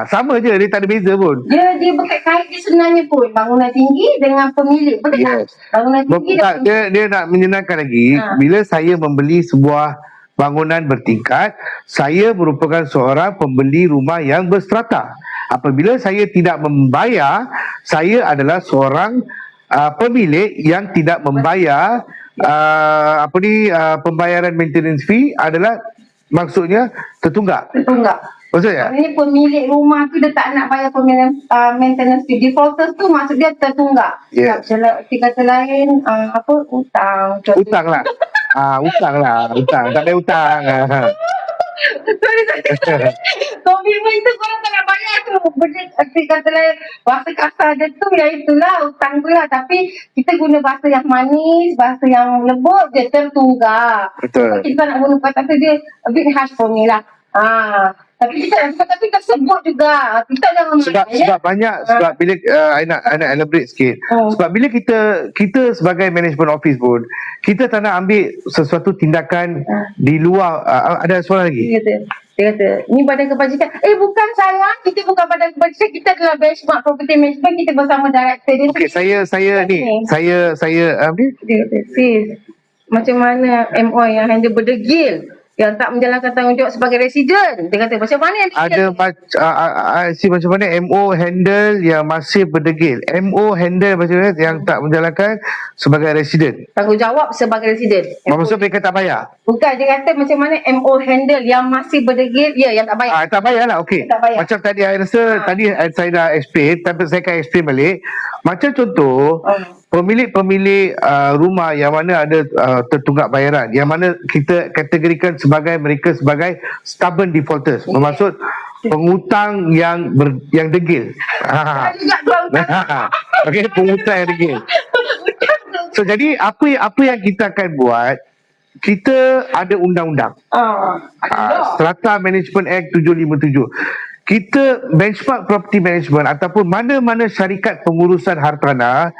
Sama je, dia tak ada beza pun. Dia berkait-kait dia sebenarnya pun. Bangunan tinggi dengan pemilik. Betul tak? Bangunan tinggi dia nak menyenangkan lagi. Bila saya membeli sebuah bangunan bertingkat, saya merupakan seorang pembeli rumah yang berstrata. Apabila saya tidak membayar, saya adalah seorang pemilik yang tidak membayar pembayaran maintenance fee adalah maksudnya tertunggak. Maksudnya? Ini pemilik rumah tu dia tak nak bayar maintenance fee. Defaulters tu maksud dia tertunggak. Kata lain utang. Utang lah. Utang. Tak ada utang. Sorry. Komitmen tu korang tak nak bayar tu. Benda katalah bahasa kasar dia tu, ya itulah hutang tu lah. Tapi kita guna bahasa yang manis, bahasa yang lembut, dia tertunggak. Betul. Kita nak guna kata tu dia a bit harsh for me lah. Tapi kita sebut juga. Kita jangan sebab banyak sebab bila I nak elaborate sikit. Sebab bila kita sebagai management office pun kita tak nak ambil sesuatu tindakan di luar. Ada soalan lagi? Dia kata, ni badan kebajikan. Bukan sayang, kita bukan badan kebajikan, kita adalah benchmark property management, kita bersama director dia. Okey, saya Dia kata, sis, macam mana MO yang handle berdegil, yang tak menjalankan tanggungjawab sebagai resident. Dia kata, macam mana ada macam mana MO handle yang masih berdegil. MO handle macam mana yang tak menjalankan sebagai resident. Tanggungjawab sebagai resident. Maksud mereka tak bayar? Bukan, dia kata macam mana MO handle yang masih berdegil, yang tak bayar. Tak bayar lah, okey. Macam tadi I rasa, tadi saya dah explain, tapi saya akan explain balik. Macam contoh, pemilik-pemilik rumah yang mana ada tertunggak bayaran, yang mana kita kategorikan mereka sebagai stubborn defaulters, bermaksud pengutang yang degil. Okey, pengutang yang degil. So jadi apa yang kita akan buat, kita ada undang-undang. Strata Management Act 757. Kita benchmark property management ataupun mana-mana syarikat pengurusan hartanah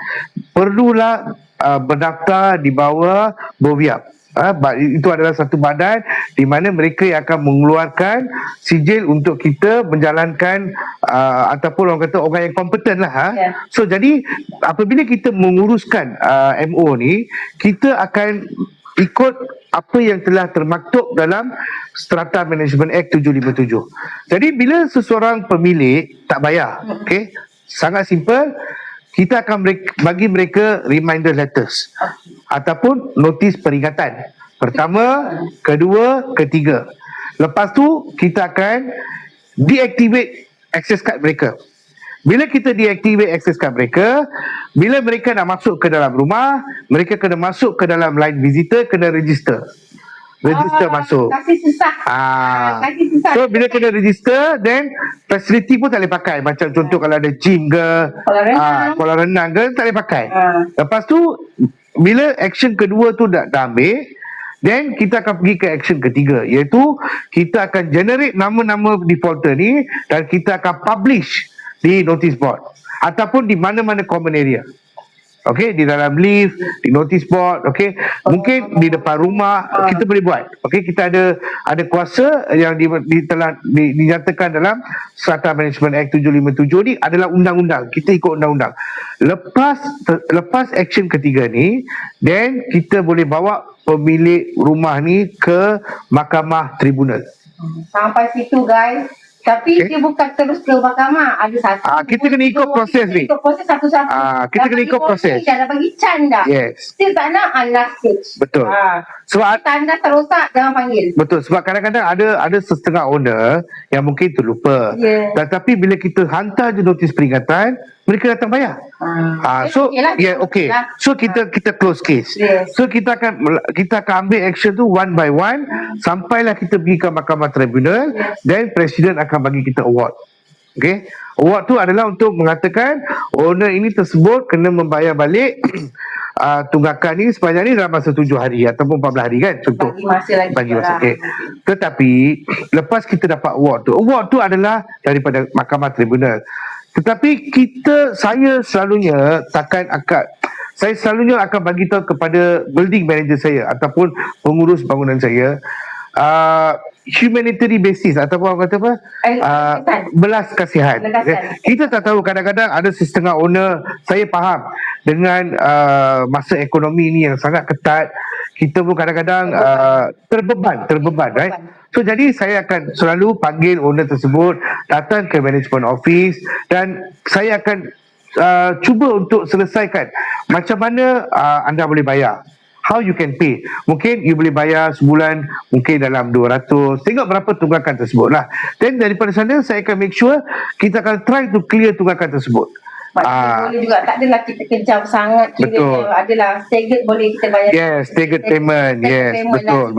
perlulah berdaftar di bawah BOVIAP. Itu adalah satu badan di mana mereka yang akan mengeluarkan sijil untuk kita menjalankan ataupun orang kata orang yang kompeten lah. So jadi apabila kita menguruskan MO ni, kita akan ikut apa yang telah termaktub dalam Strata Management Act 757. Jadi bila seseorang pemilik tak bayar, okey, sangat simple, kita akan bagi mereka reminder letters ataupun notis peringatan. Pertama, kedua, ketiga. Lepas tu kita akan deactivate access card mereka. Bila kita deactivate access card mereka, bila mereka nak masuk ke dalam rumah, mereka kena masuk ke dalam line visitor, kena register masuk. Kasih susah. Kasih susah. So bila kena register, then facility pun tak boleh pakai. Macam contoh kalau ada gym ke, kolam renang ke, tak boleh pakai. Lepas tu bila action kedua tu dah ambil, then kita akan pergi ke action ketiga, iaitu kita akan generate nama-nama defaulter ni dan kita akan publish di notice board ataupun di mana-mana common area. Okey, di dalam lift, di notice board, okey. Mungkin di depan rumah kita boleh buat. Okey, kita ada kuasa yang telah dinyatakan dalam Strata Management Act 757 ni adalah undang-undang. Kita ikut undang-undang. Lepas action ketiga ni, then kita boleh bawa pemilik rumah ni ke mahkamah tribunal. Sampai situ guys. Tapi dia bukan terus ke mahkamah. Ada satu. Kita kena ikut proses ni. Ikut proses satu-satu. Kita kena ikut proses. Dah bagi can dah. Yes. Still tak nak last stage. Betul. Sebab tanda terosak jangan panggil. Betul. Sebab kadang-kadang ada setengah owner yang mungkin terlupa. Tetapi bila kita hantar je notis peringatan, mereka datang bayar. So okay. So kita close case. So kita akan ambil action tu one by one sampailah kita pergi ke mahkamah tribunal, then presiden akan bagi kita award. Okay, award tu adalah untuk mengatakan owner ini tersebut kena membayar balik tunggakan ni sepanjang ni dalam masa 7 hari ataupun 14 hari kan, contoh. Bagi masa. Okay. Tetapi lepas kita dapat award tu adalah daripada mahkamah tribunal. Tetapi saya selalunya akan bagi tahu kepada building manager saya ataupun pengurus bangunan saya humanitarian basis ataupun apa belas kasihan. Kita tak tahu, kadang-kadang ada setengah owner, saya faham dengan masa ekonomi ni yang sangat ketat, kita pun kadang-kadang terbeban, right? So jadi saya akan selalu panggil owner tersebut datang ke management office dan saya akan cuba untuk selesaikan macam mana anda boleh bayar, how you can pay. Mungkin you boleh bayar sebulan mungkin dalam 200, tengok berapa tunggakan tersebut lah. Then daripada sana saya akan make sure kita akan try to clear tunggakan tersebut. Maksudnya boleh juga, tak adalah kita kejam sangat. Betul. Kiranya adalah staggered boleh kita bayar. Yes, staggered payment. Yes, betul.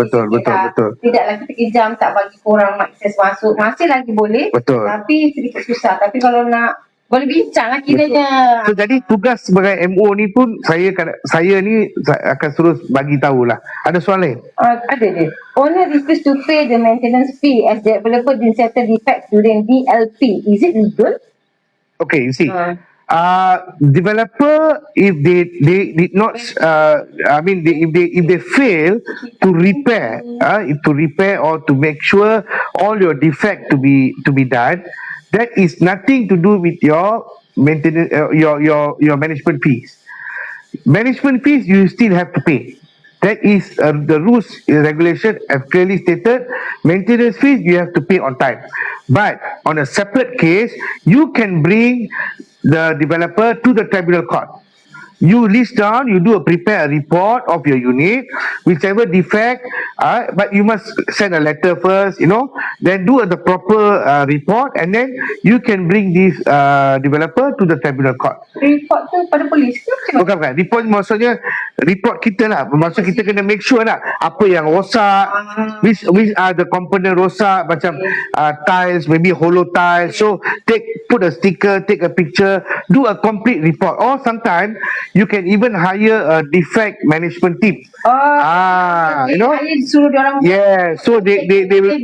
Tidaklah kita kejam, tak bagi korang akses masuk. Masih lagi boleh. Betul. Tapi sedikit susah. Tapi kalau nak, boleh bincang lah kiranya. So jadi tugas sebagai MO ni pun saya ni akan terus bagi tahulah. Ada soalan lain? Ada dia. Owner refuse to pay the maintenance fee as the developer didn't settle defects during DLP. Is it legal? Okay, you see. Developer, if they did not, if they fail to repair or to make sure all your defect to be done, that is nothing to do with your maintenance, your management fees. Management fees you still have to pay. That is the rules regulation have clearly stated. Maintenance fees you have to pay on time. But on a separate case, you can bring the developer to the tribunal court. You list down, prepare a report of your unit, whichever defect, but you must send a letter first, then do the proper report, and then you can bring this developer to the tribunal court. Report tu pada polis ke? Bukan. Report maksudnya report kita lah. Maksud kita kena make sure lah apa yang rosak, which are the component rosak, macam tiles, maybe hollow tiles. So put a sticker, take a picture, do a complete report. Or sometimes you can even hire a defect management team. Suruh dia orang. Yeah, so they will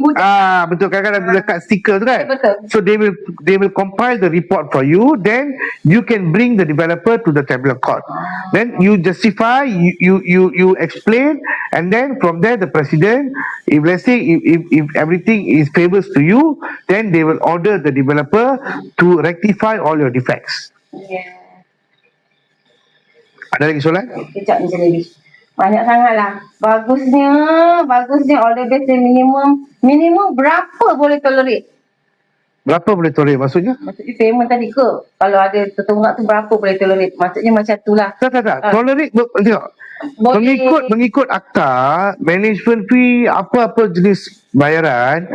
betul, kadang-kadang lekat stiker tu kan. Betul. So they will compile the report for you, then you can bring the developer to the tribunal court. Then you justify, you explain, and then from there the president, if let's say if everything is favors to you, then they will order the developer to rectify all your defects. Yeah. Ada lagi soalan? Kejap ni sendiri. Banyak sangat lah. Bagusnya order base minimum berapa boleh tolerate? Berapa boleh tolerate maksudnya? Maksudnya payment tadi ke? Kalau ada tertunggak tu berapa boleh tolerate? Maksudnya macam tu lah. Tak. Tolerate, tengok. Mengikut akta, management fee, apa-apa jenis bayaran,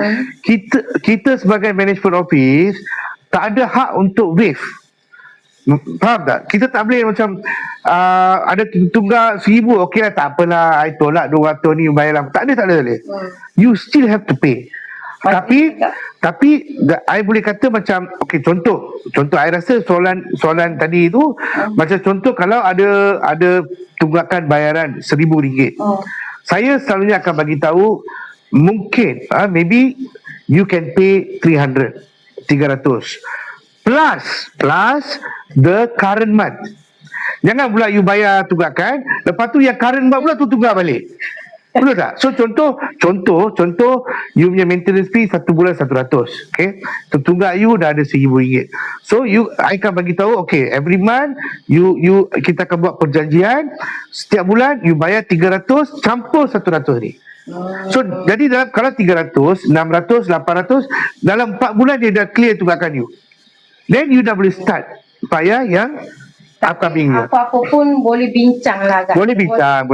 kita sebagai management office tak ada hak untuk waive. Faham tak? Kita tak boleh macam ada tunggak 1,000, okey lah, tak apalah, I tolak 200 ni bayar lah. Tak ada. You still have to pay. Tapi I boleh kata macam, okey, contoh I rasa soalan tadi tu macam contoh kalau ada tunggakan bayaran RM1,000, saya selalunya akan bagi tahu mungkin maybe you can pay 300 plus the current month. Jangan pula you bayar tunggakan, lepas tu yang current month pula tu tunggak balik. Betul tak? So contoh you punya maintenance fee 1 bulan 100. Okay, tunggak you dah ada RM1,000. So I akan bagi tahu, okay, every month kita akan buat perjanjian, setiap bulan you bayar 300 campur 100 ni. So jadi kalau 300, 600, 800, dalam 4 bulan dia dah clear tunggakan you. Then you dah boleh start bayar yang upcoming year. Apa-apa pun boleh bincang lah. Boleh bincang.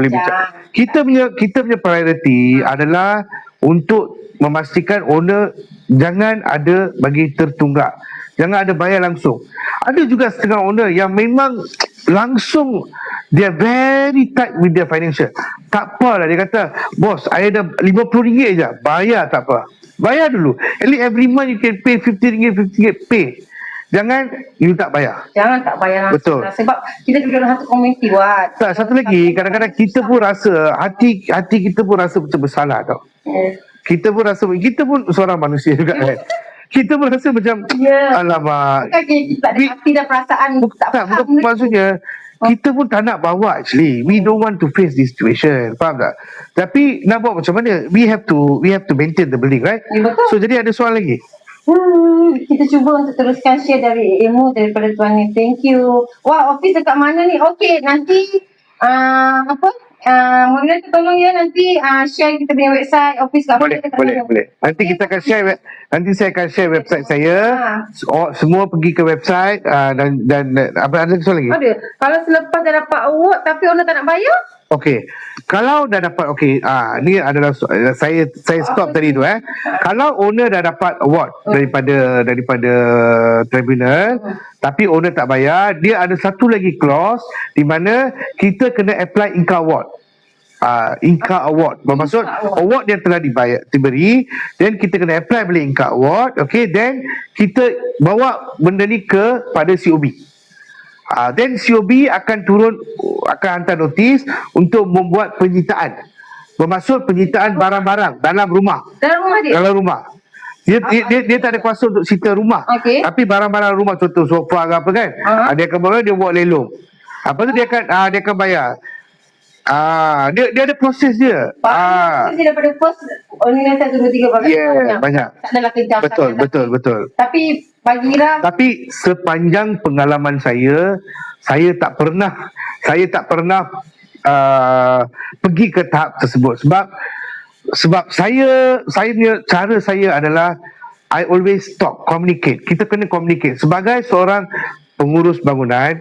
Kita punya priority adalah untuk memastikan owner jangan ada bagi tertunggak. Jangan ada bayar langsung. Ada juga setengah owner yang memang langsung dia very tight with their financial. Tak apalah, dia kata, bos, saya dah RM50 je, bayar tak apa. Bayar dulu. At least every month you can pay RM50, pay. Jangan you tak bayar. Jangan tak bayar langsung. Betul. Sebab kita duduk dalam satu komuniti buat. Tak, satu lagi, kadang-kadang kita pun rasa hati kita pun rasa macam bersalah tau. Kita pun seorang manusia juga kan. Kita pun rasa macam alamak. Bukan kita tak ada hati dan perasaan. Bukan maksudnya kita pun tak nak bawa actually. We don't want to face this situation. Faham tak? Tapi nak buat macam mana? We have to maintain the building, right? Ya, betul. So jadi ada soal lagi? Kita cuba untuk teruskan share dari ilmu daripada tuan ni. Thank you. Wah, office dekat mana ni? Okey, nanti moderator tolong ya nanti share kita punya website office kat Boleh. Nanti kita akan share. Nanti saya akan share website saya. Semua pergi ke website dan apa ada soal lagi? Ada. Kalau selepas dah dapat award tapi owner tak nak bayar? Okey. Kalau dah dapat ni adalah saya stop tadi tu Kalau owner dah dapat award daripada tribunal, tapi owner tak bayar, dia ada satu lagi clause di mana kita kena apply Inka Award. Inka Award bermaksud award yang telah diberi, then kita kena apply balik Inka Award. Then kita bawa benda ni pada COB. Then COB akan hantar notis untuk membuat penyitaan. Bermaksud penyitaan barang-barang dalam rumah. Dalam rumah. Dia tak ada kuasa untuk sita rumah. Tapi barang-barang rumah, contoh sofa ke apa kan. Dia akan bawa, dia buat lelong. Apa tu dia akan bayar. Dia ada proses dia. Proses dia daripada first ordinance 1, 2, 3 banyak. Tak adalah kejam. Betul. Tapi bagi Ira, tapi sepanjang pengalaman saya tak pernah pergi ke tahap tersebut sebab saya punya cara saya adalah I always talk, communicate. Kita kena communicate sebagai seorang pengurus bangunan.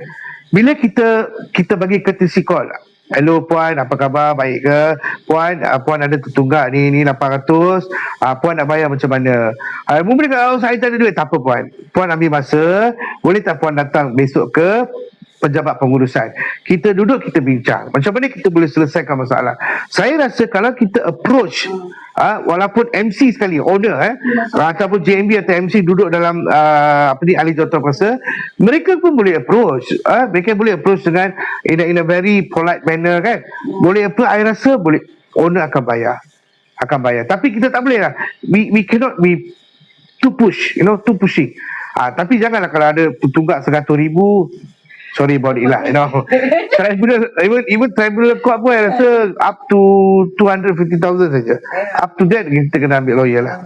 Bila kita bagi courtesy call, hello puan, apa khabar, baik ke puan, puan ada tertunggak ni 800, puan nak bayar macam mana? Mungkin kalau saya tak ada duit, tak apa puan ambil masa, boleh tak puan datang besok ke pejabat pengurusan, kita duduk, kita bincang macam mana kita boleh selesaikan masalah. Saya rasa kalau kita approach walaupun MC sekali, owner ataupun JMB atau MC duduk dalam ahli jawatankuasa, mereka pun boleh approach. Mereka boleh approach dengan in a very polite manner kan. Boleh approach, saya rasa boleh, owner akan bayar. Tapi kita tak boleh lah, we cannot be too push, too pushing. Tapi janganlah kalau ada tunggak 100,000, sorry about it lah, tribunal, even tribunal court pun saya rasa up to 250,000 saja. Up to that kita kena ambil lawyer lah.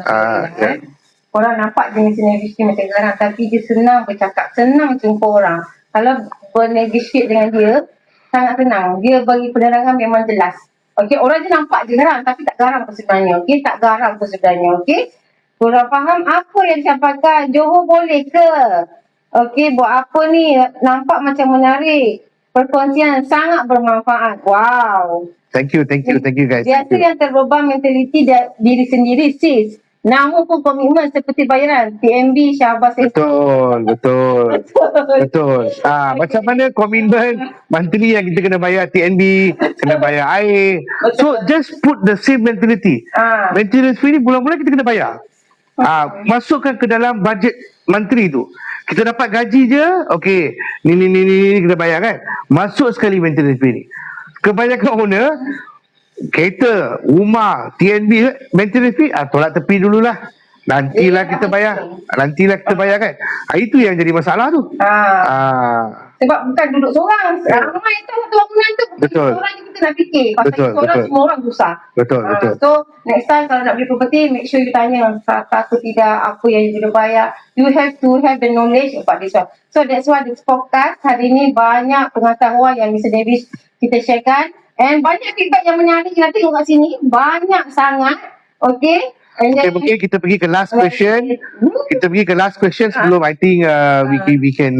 Orang nampak dia negotiate macam garang, tapi dia senang bercakap, senang jumpa orang. Kalau bernegotiate dengan dia, sangat senang. Dia bagi penerangan memang jelas. Orang je nampak je garang, tapi tak garang pun sebenarnya. Tak garang pun sebenarnya. Korang faham apa yang disampaikan? Johor boleh ke? Buat apa ni? Nampak macam menarik. Perkongsian sangat bermanfaat. Wow. Thank you guys. Biasa yang terbeban mentaliti diri sendiri, sis. Namun pun komitmen seperti bayaran TMB Syahbaz. Betul. Macam mana komitmen monthly yang kita kena bayar TNB, kena bayar air. So just put the same mentality. Maintenance fee ni bulan-bulan kita kena bayar. Masukkan ke dalam bajet menteri tu. Kita dapat gaji je, ni kita bayar kan. Masuk sekali maintenance fee ni. Kebanyakan owner, kereta, rumah, TNB, maintenance fee, tolak tepi dululah. Nantilah kita bayar kan. Itu yang jadi masalah tu. Sebab bukan duduk seorang. Ramai tahu tu bangunan tu. Betul. Seorang je kita nak fikir. Pasal semua orang susah. Betul. So next time kalau nak beli property, make sure you tanya aku tidak, apa yang you kena bayar. You have to have the knowledge about this one. So that's why this podcast hari ni banyak pengetahuan yang Mr. Davis kita sharekan. And banyak feedback yang menarik. Kita tengok kat sini. Banyak sangat. Mungkin kita pergi ke last question. Sebelum I think we can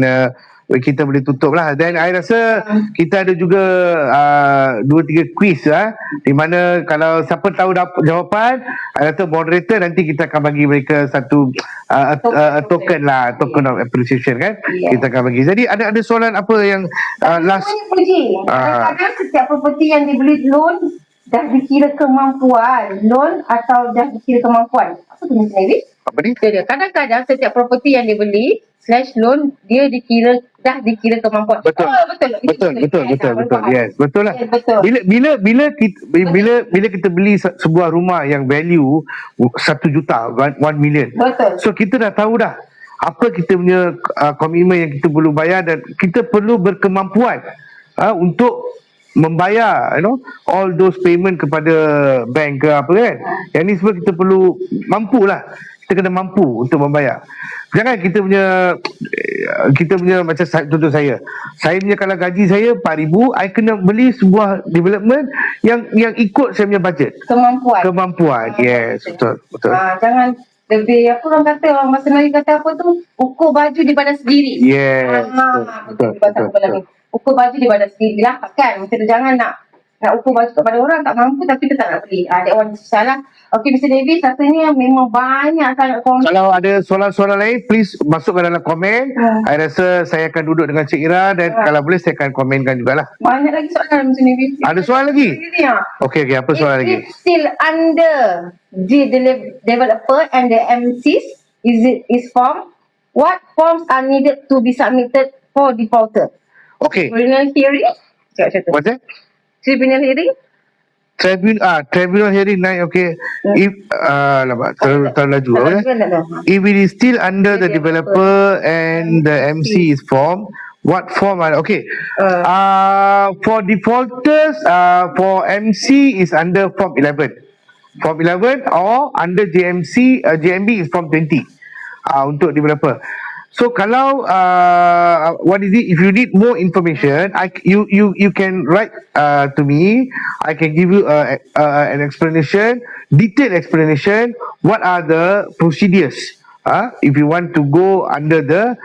kita boleh tutup lah. Dan I rasa kita ada juga 2-3 quiz di mana kalau siapa tahu jawapan, I rasa moderator nanti kita akan bagi mereka satu token of appreciation kan. Kita akan bagi. Jadi ada soalan apa yang last? Kadang-kadang setiap property yang dibeli loan dah dikira kemampuan. Loan atau dah dikira kemampuan. Apa tu Mr. David? Apa ni? Kadang-kadang setiap property yang dibeli /loan dia dah dikira kemampuan. Betul. Yes, betul lah. Bila kita beli sebuah rumah yang value 1 juta, 1 million. Betul. So kita dah tahu dah apa kita punya komitmen yang kita perlu bayar, dan kita perlu berkemampuan untuk membayar all those payment kepada bank ke apa kan. Yang ni semua kita perlu mampulah. Kita kena mampu untuk membayar. Jangan kita punya macam contoh saya punya kalau gaji saya 4,000, I kena beli sebuah development yang ikut saya punya budget. Kemampuan. Yes, betul. Jangan lebih, apa orang kata, orang bahasa Melayu kata apa tu, ukur baju di badan sendiri. Yes, betul. Ukur baju di badan sendiri lah kan. Kita jangan nak nak ukur baju kepada orang, tak mampu tapi kita tak nak beli. That one susah lah. Okay, Mr. Davis, rasanya memang banyak sangat komen. Kalau ada soalan-soalan lain, please masukkan dalam komen. I rasa saya akan duduk dengan Cik Ira dan kalau boleh saya akan komenkan jugalah. Banyak lagi soalan Mr. Davis. Ada soalan lagi? Okey, apa soalan lagi? It's still under the developer and the MCs is formed. What forms are needed to be submitted for defaulter? Okey. Tribunal hearing? What's that? Tribunal hearing? Tribunal hearing night, okay. If terlalu laju, okay. If it is still under the developer and the MC is formed, what form are okay? For defaulters, for MC is under form 11. Form 11 or under JMB is form 20. Untuk developer. So kalau what is it? If you need more information, you can write to me. I can give you an explanation, detailed explanation. What are the procedures? If you want to go under the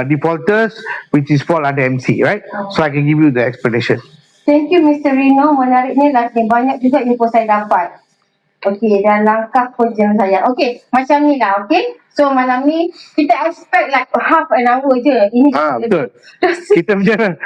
defaulters, which is fall under MC, right? So I can give you the explanation. Thank you, Mr. Rino. Menariknya lagi banyak juga info saya dapat. Okey, dan langkah kerja saya. Okey, macam ni lah, okey. So malam ni kita expect like half an hour je. Ini betul. Kita berjalan.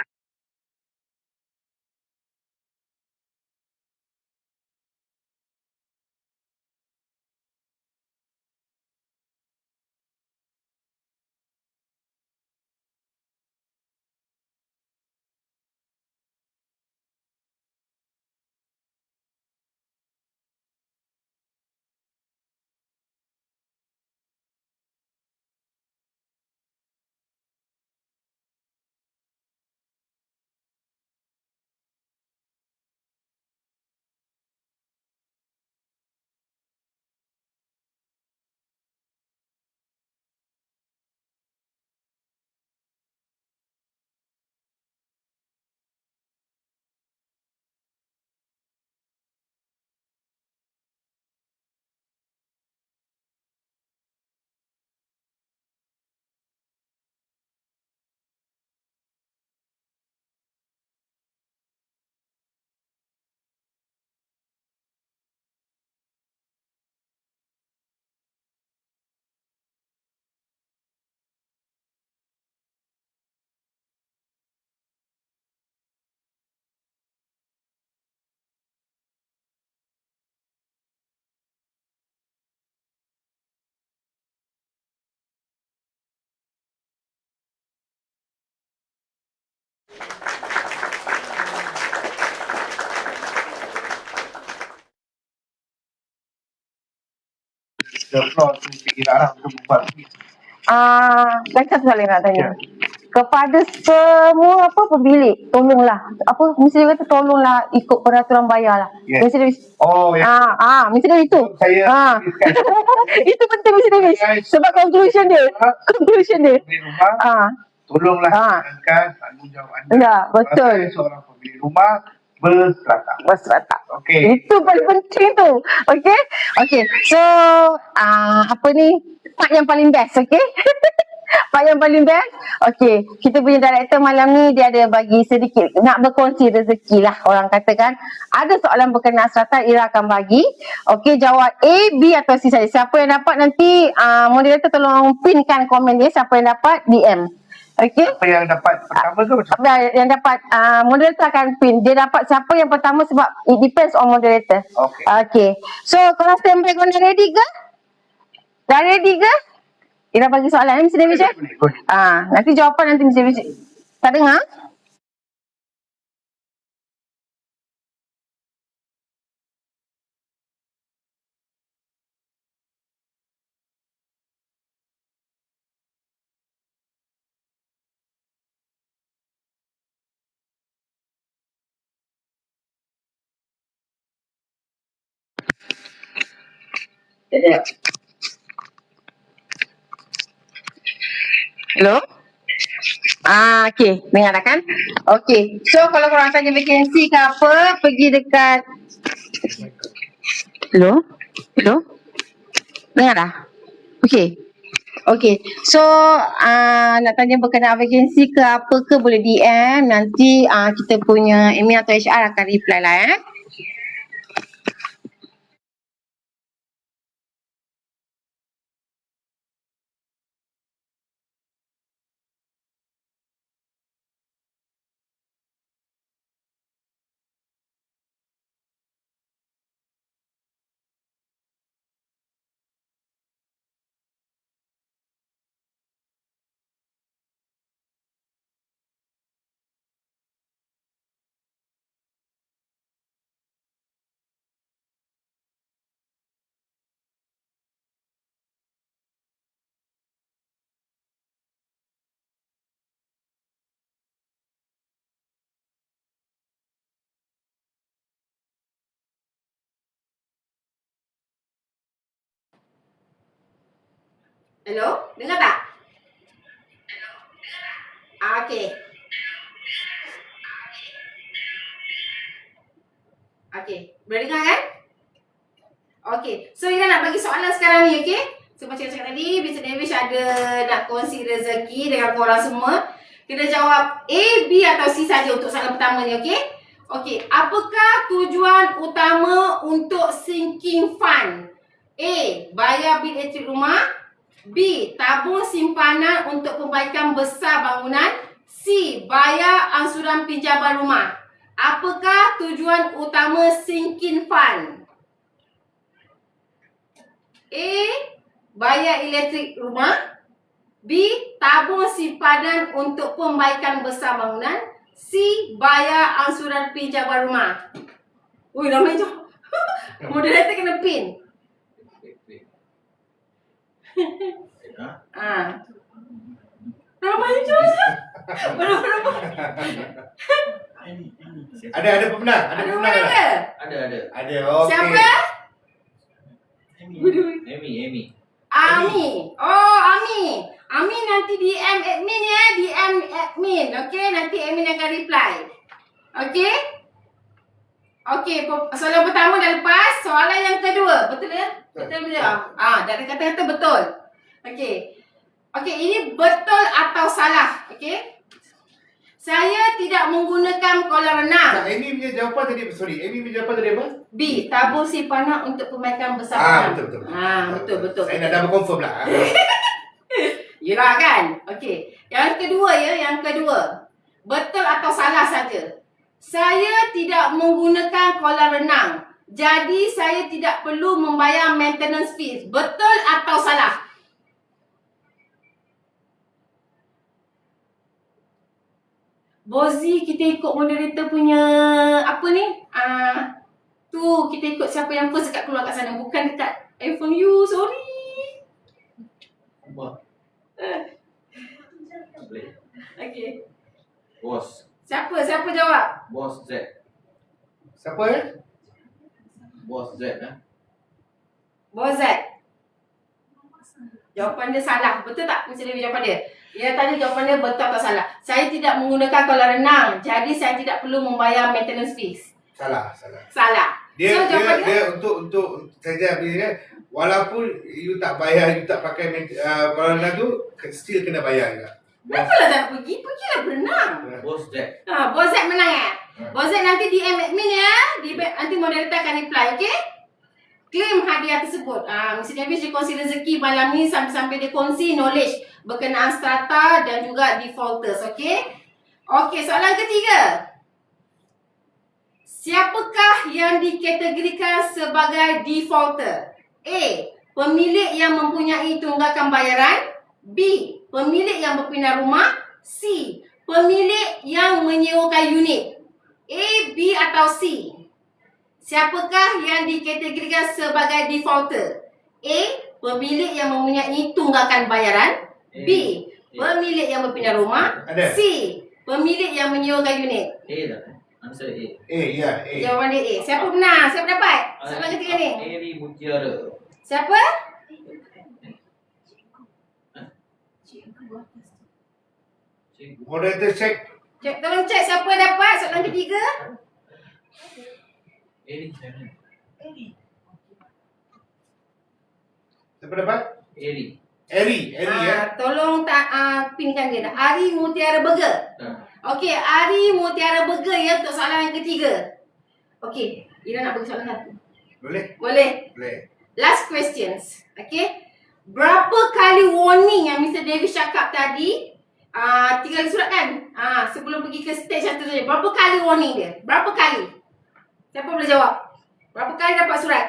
Macam tu nak tanya. Kepada semua pemilik, tolonglah. Mesti dia kata tolonglah ikut peraturan bayar lah. Mesti dia mesti dia itu. Itu penting mesti dia. Sebab conclusion dia. Tolonglah jalankan tanggungjawab anda. Ya, betul. Saya seorang pemilik rumah berserata. Okey. Itu paling penting tu. Okey. So, part yang paling best, okey? Part yang paling best. Okey, kita punya director malam ni dia ada bagi sedikit nak berkongsi rezeki lah orang katakan. Ada soalan berkenaan strata, Ira akan bagi. Okey, jawab A, B atau C saja. Siapa yang dapat nanti moderator tolong pinkan komen dia siapa yang dapat DM. Okey. Siapa yang dapat pertama ke macam? Yang dapat moderator akan pin. Dia dapat siapa yang pertama sebab it depends on moderator. Okey. So, korang standby, korang dah ready ke? Dah ready ke? Ira bagi soalan Mr. David. Nanti jawapan nanti Mr. David. Tak dengar? Hello? Okey, dengar dah kan? Okey, so kalau korang tanya vacancy ke apa, pergi dekat Hello? Dengar dah? Okey. Okay, so nak tanya berkenaan vacancy ke apa ke boleh DM. Nanti kita punya Amy atau HR akan reply lah Hello, dengar tak? Okay. Okay, boleh dengar kan? Okay, so Ira nak bagi soalan sekarang ni, okay? So macam cakap tadi, Mr. Davish ada nak kongsi rezeki dengan korang semua. Kita jawab A, B atau C saja untuk soalan pertama ni, okay? Okay, apakah tujuan utama untuk sinking fund? A, bayar bil elektrik rumah. B, tabung simpanan untuk perbaikan besar bangunan. C, bayar angsuran pinjaman rumah. Apakah tujuan utama sinking fund? A, bayar elektrik rumah. B, tabung simpanan untuk perbaikan besar bangunan. C, bayar angsuran pinjaman rumah. Ui, ramai je. Moderator kena pin. Ramai je. Berapa? Ada pemenang? Ada pemenang ke? Ada. Ada, okey. Siapa? Amy. Ami. Oh, Ami. Ami nanti DM admin ya. DM admin. Okey, nanti admin akan reply. Okey? Okey, soalan pertama dah lepas. Soalan yang kedua. Betul ya? Betul. Dari kata-kata betul. Okey. Okey, ini betul atau salah? Okey? Saya tidak menggunakan kolam renang. Amy punya jawapan tadi, Amy punya jawapan tadi apa? B, tabung simpanan untuk perbaikan besar bangunan. Betul. Saya nak double confirm lah. Yelah kan? Okey. Yang kedua. Betul atau salah saja. Saya tidak menggunakan kolam renang. Jadi saya tidak perlu membayar maintenance fees. Betul atau salah? Bozi, kita ikut moderator punya apa ni? Tu kita ikut siapa yang first dekat keluar kat sana. Bukan dekat iPhone you. Sorry. Okay. Bos. Siapa jawab? Bos Z. Siapa ya? Bos Z Bozat. Jawapan dia salah. Betul tak? Mesti dia jawapan dia. Dia tadi jawapan dia betul atau salah. Saya tidak menggunakan kolam renang. Jadi saya tidak perlu membayar maintenance fees. Salah. Dia untuk saja bila walaupun you tak bayar, you tak pakai kolam renang tu, still kena bayar juga. Kenapa lah tak pergi? Pergilah berenang. Bos Z. Bozat menang ya? Bozat nanti DM admin ya. Nanti moderator akan reply, okey? Claim hadiah tersebut. Mesti Davish dia kongsi rezeki malam ni sampai dia kongsi knowledge berkenaan strata dan juga defaulters, okey? Okey, soalan ketiga. Siapakah yang dikategorikan sebagai defaulter? A, pemilik yang mempunyai tunggakan bayaran. B, pemilik yang berpindah rumah. C, pemilik yang menyewakan unit. A, B atau C? Siapakah yang dikategorikan sebagai defaulter? A, pemilik yang mempunyai tunggakan bayaran. B, pemilik yang berpindah rumah. C, pemilik yang menyewakan unit. A dah. Answer A. A. Jawapan dia A. Siapa benar? Siapa dapat? Soalan ketiga ni. Eri Mutiara. Siapa? Moderator check. Tolong cek siapa dapat soalan ketiga. Eri mana? Siapa dapat? Eri. Eri ya. Tolong pinkan dia. Ari Mutiara Burger. Okey, Ari Mutiara Burger ya untuk soalan yang ketiga. Okey, Ira nak bagi soalan satu. Boleh? Boleh. Last questions. Okey. Berapa kali warning yang Mr. Davis cakap tadi? 3 kali surat kan? Sebelum pergi ke stage yang tu saja. Berapa kali warning dia? Berapa kali? Siapa boleh jawab? Berapa kali dapat surat?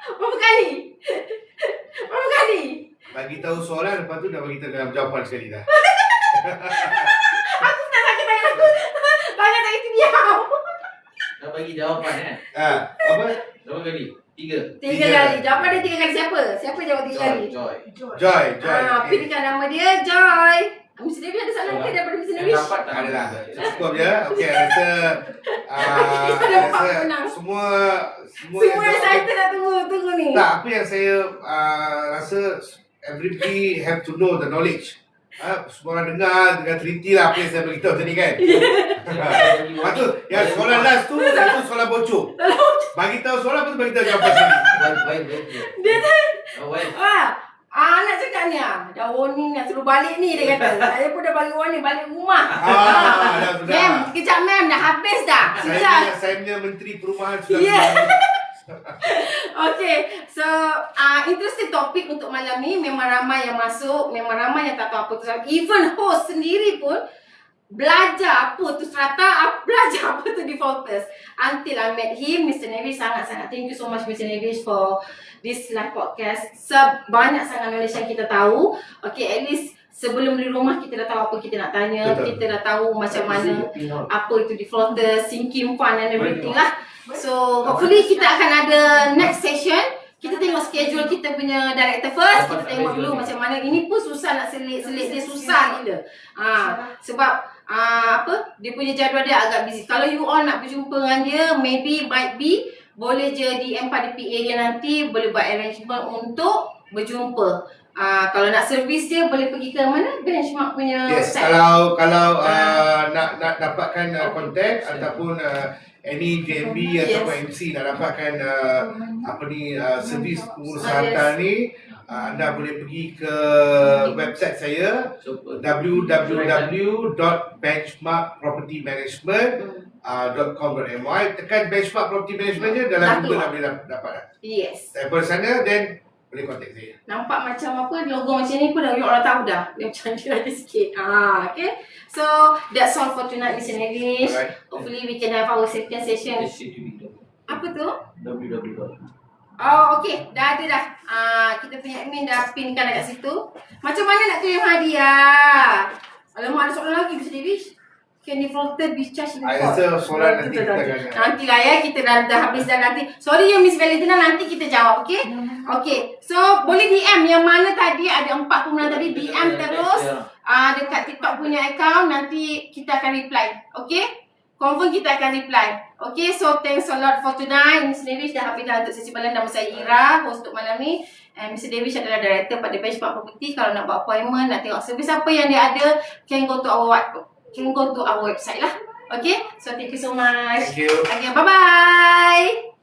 Berapa kali? Berapa kali? Bagi tahu soalan, lepas tu dah bagi tahu dalam jawapan sekali dah. Aku nak sakit tangan aku. Tangan tak itu diam. Dah bagi jawapan kan? Apa? Berapa kali? 3. 3 kali. Jawapan dia 3 kali siapa? Siapa jawab 3 kali? Joy. Pilihkan nama dia Joy. Mr. Davis ada soalan ke daripada Mr. Davis? Dapat tak? Ada lah. Cukup je. Okey, rasa Kita dapat menang. semua Semua excited nak tunggu ni. Tak, apa yang saya rasa everybody have to know the knowledge. Semua orang dengar dengan teliti lah apa yang saya beritahu tadi kan. Lepas tu, yang soalan last tu, satu soalan bocor. Bagi tahu soalan, lepas tu bagi tahu jawapan sini. Dia tu. Baik. Nak cakap ni dah warning nak suruh balik ni dia kata. Saya pun dah bagi warning balik rumah. Dah sudah. Mem, sekejap mem dah habis dah. Saya punya menteri perumahan sudah. Okay, so interesting topik untuk malam ni. Memang ramai yang masuk, memang ramai yang tak tahu apa tu. Even host sendiri pun belajar apa tu strata, belajar apa tu defaulters. Until I met him, Mr. Nevis sangat-sangat. Thank you so much Mr. Nevis for this live podcast. Banyak sangat knowledge yang kita tahu. Okay, at least sebelum di rumah kita dah tahu apa kita nak tanya. Betul. Kita dah tahu macam mana apa itu defaulters, sinking fund and everything lah. So hopefully kita akan ada next session. Kita tengok schedule kita punya director first. Kita tengok dulu macam mana. Ini pun susah nak selit dia susah gila. Sebab dia punya jadual dia agak busy. Kalau you all nak berjumpa dengan dia, maybe might be boleh je DM pada PA dia nanti, boleh buat arrangement untuk berjumpa. Kalau nak servis dia boleh pergi ke mana? Benchmark punya website. Kalau nak dapatkan kontak ataupun any JMB ataupun MC nak dapatkan servis pengurusan harta ni, anda boleh pergi ke website saya www.benchmarkpropertymanagement.com.my. Tekan Benchmark Property Management je, dalam Google dah boleh dapat. Yes. Daripada sana then boleh kontak saya. Nampak macam apa, logo macam ni pun dah orang tahu dah. Dia macam ni ada sikit. Okay. So that's all for tonight Mr. Nevis. Hopefully we can have our second session. Apa tu? www. Oh, okay. Dah ada dah. Kita punya admin dah pinkan dekat situ. Macam mana nak claim hadiah? Alamak, ada soalan lagi Mr. Davis. Can defaulter be charged in court? Ada soalan nanti kita akan. Nantilah ya, kita dah habis dah nanti. Sorry ya Miss Valentina, nanti kita jawab, okay? Okay, so boleh DM yang mana tadi ada 4 pemenang tadi, DM terus dekat TikTok punya account, nanti kita akan reply, okay? Confirm kita akan reply. Okay, so thanks a lot for tonight. Miss Davis dah habis dah untuk sesi malam. Nama saya Ira, host untuk malam ni. And Mr. Davis adalah director pada Benchmark Property. Kalau nak buat appointment, nak tengok servis apa yang dia ada, can go to our website lah. Okay, so thank you so much. Thank you. Okay, bye-bye.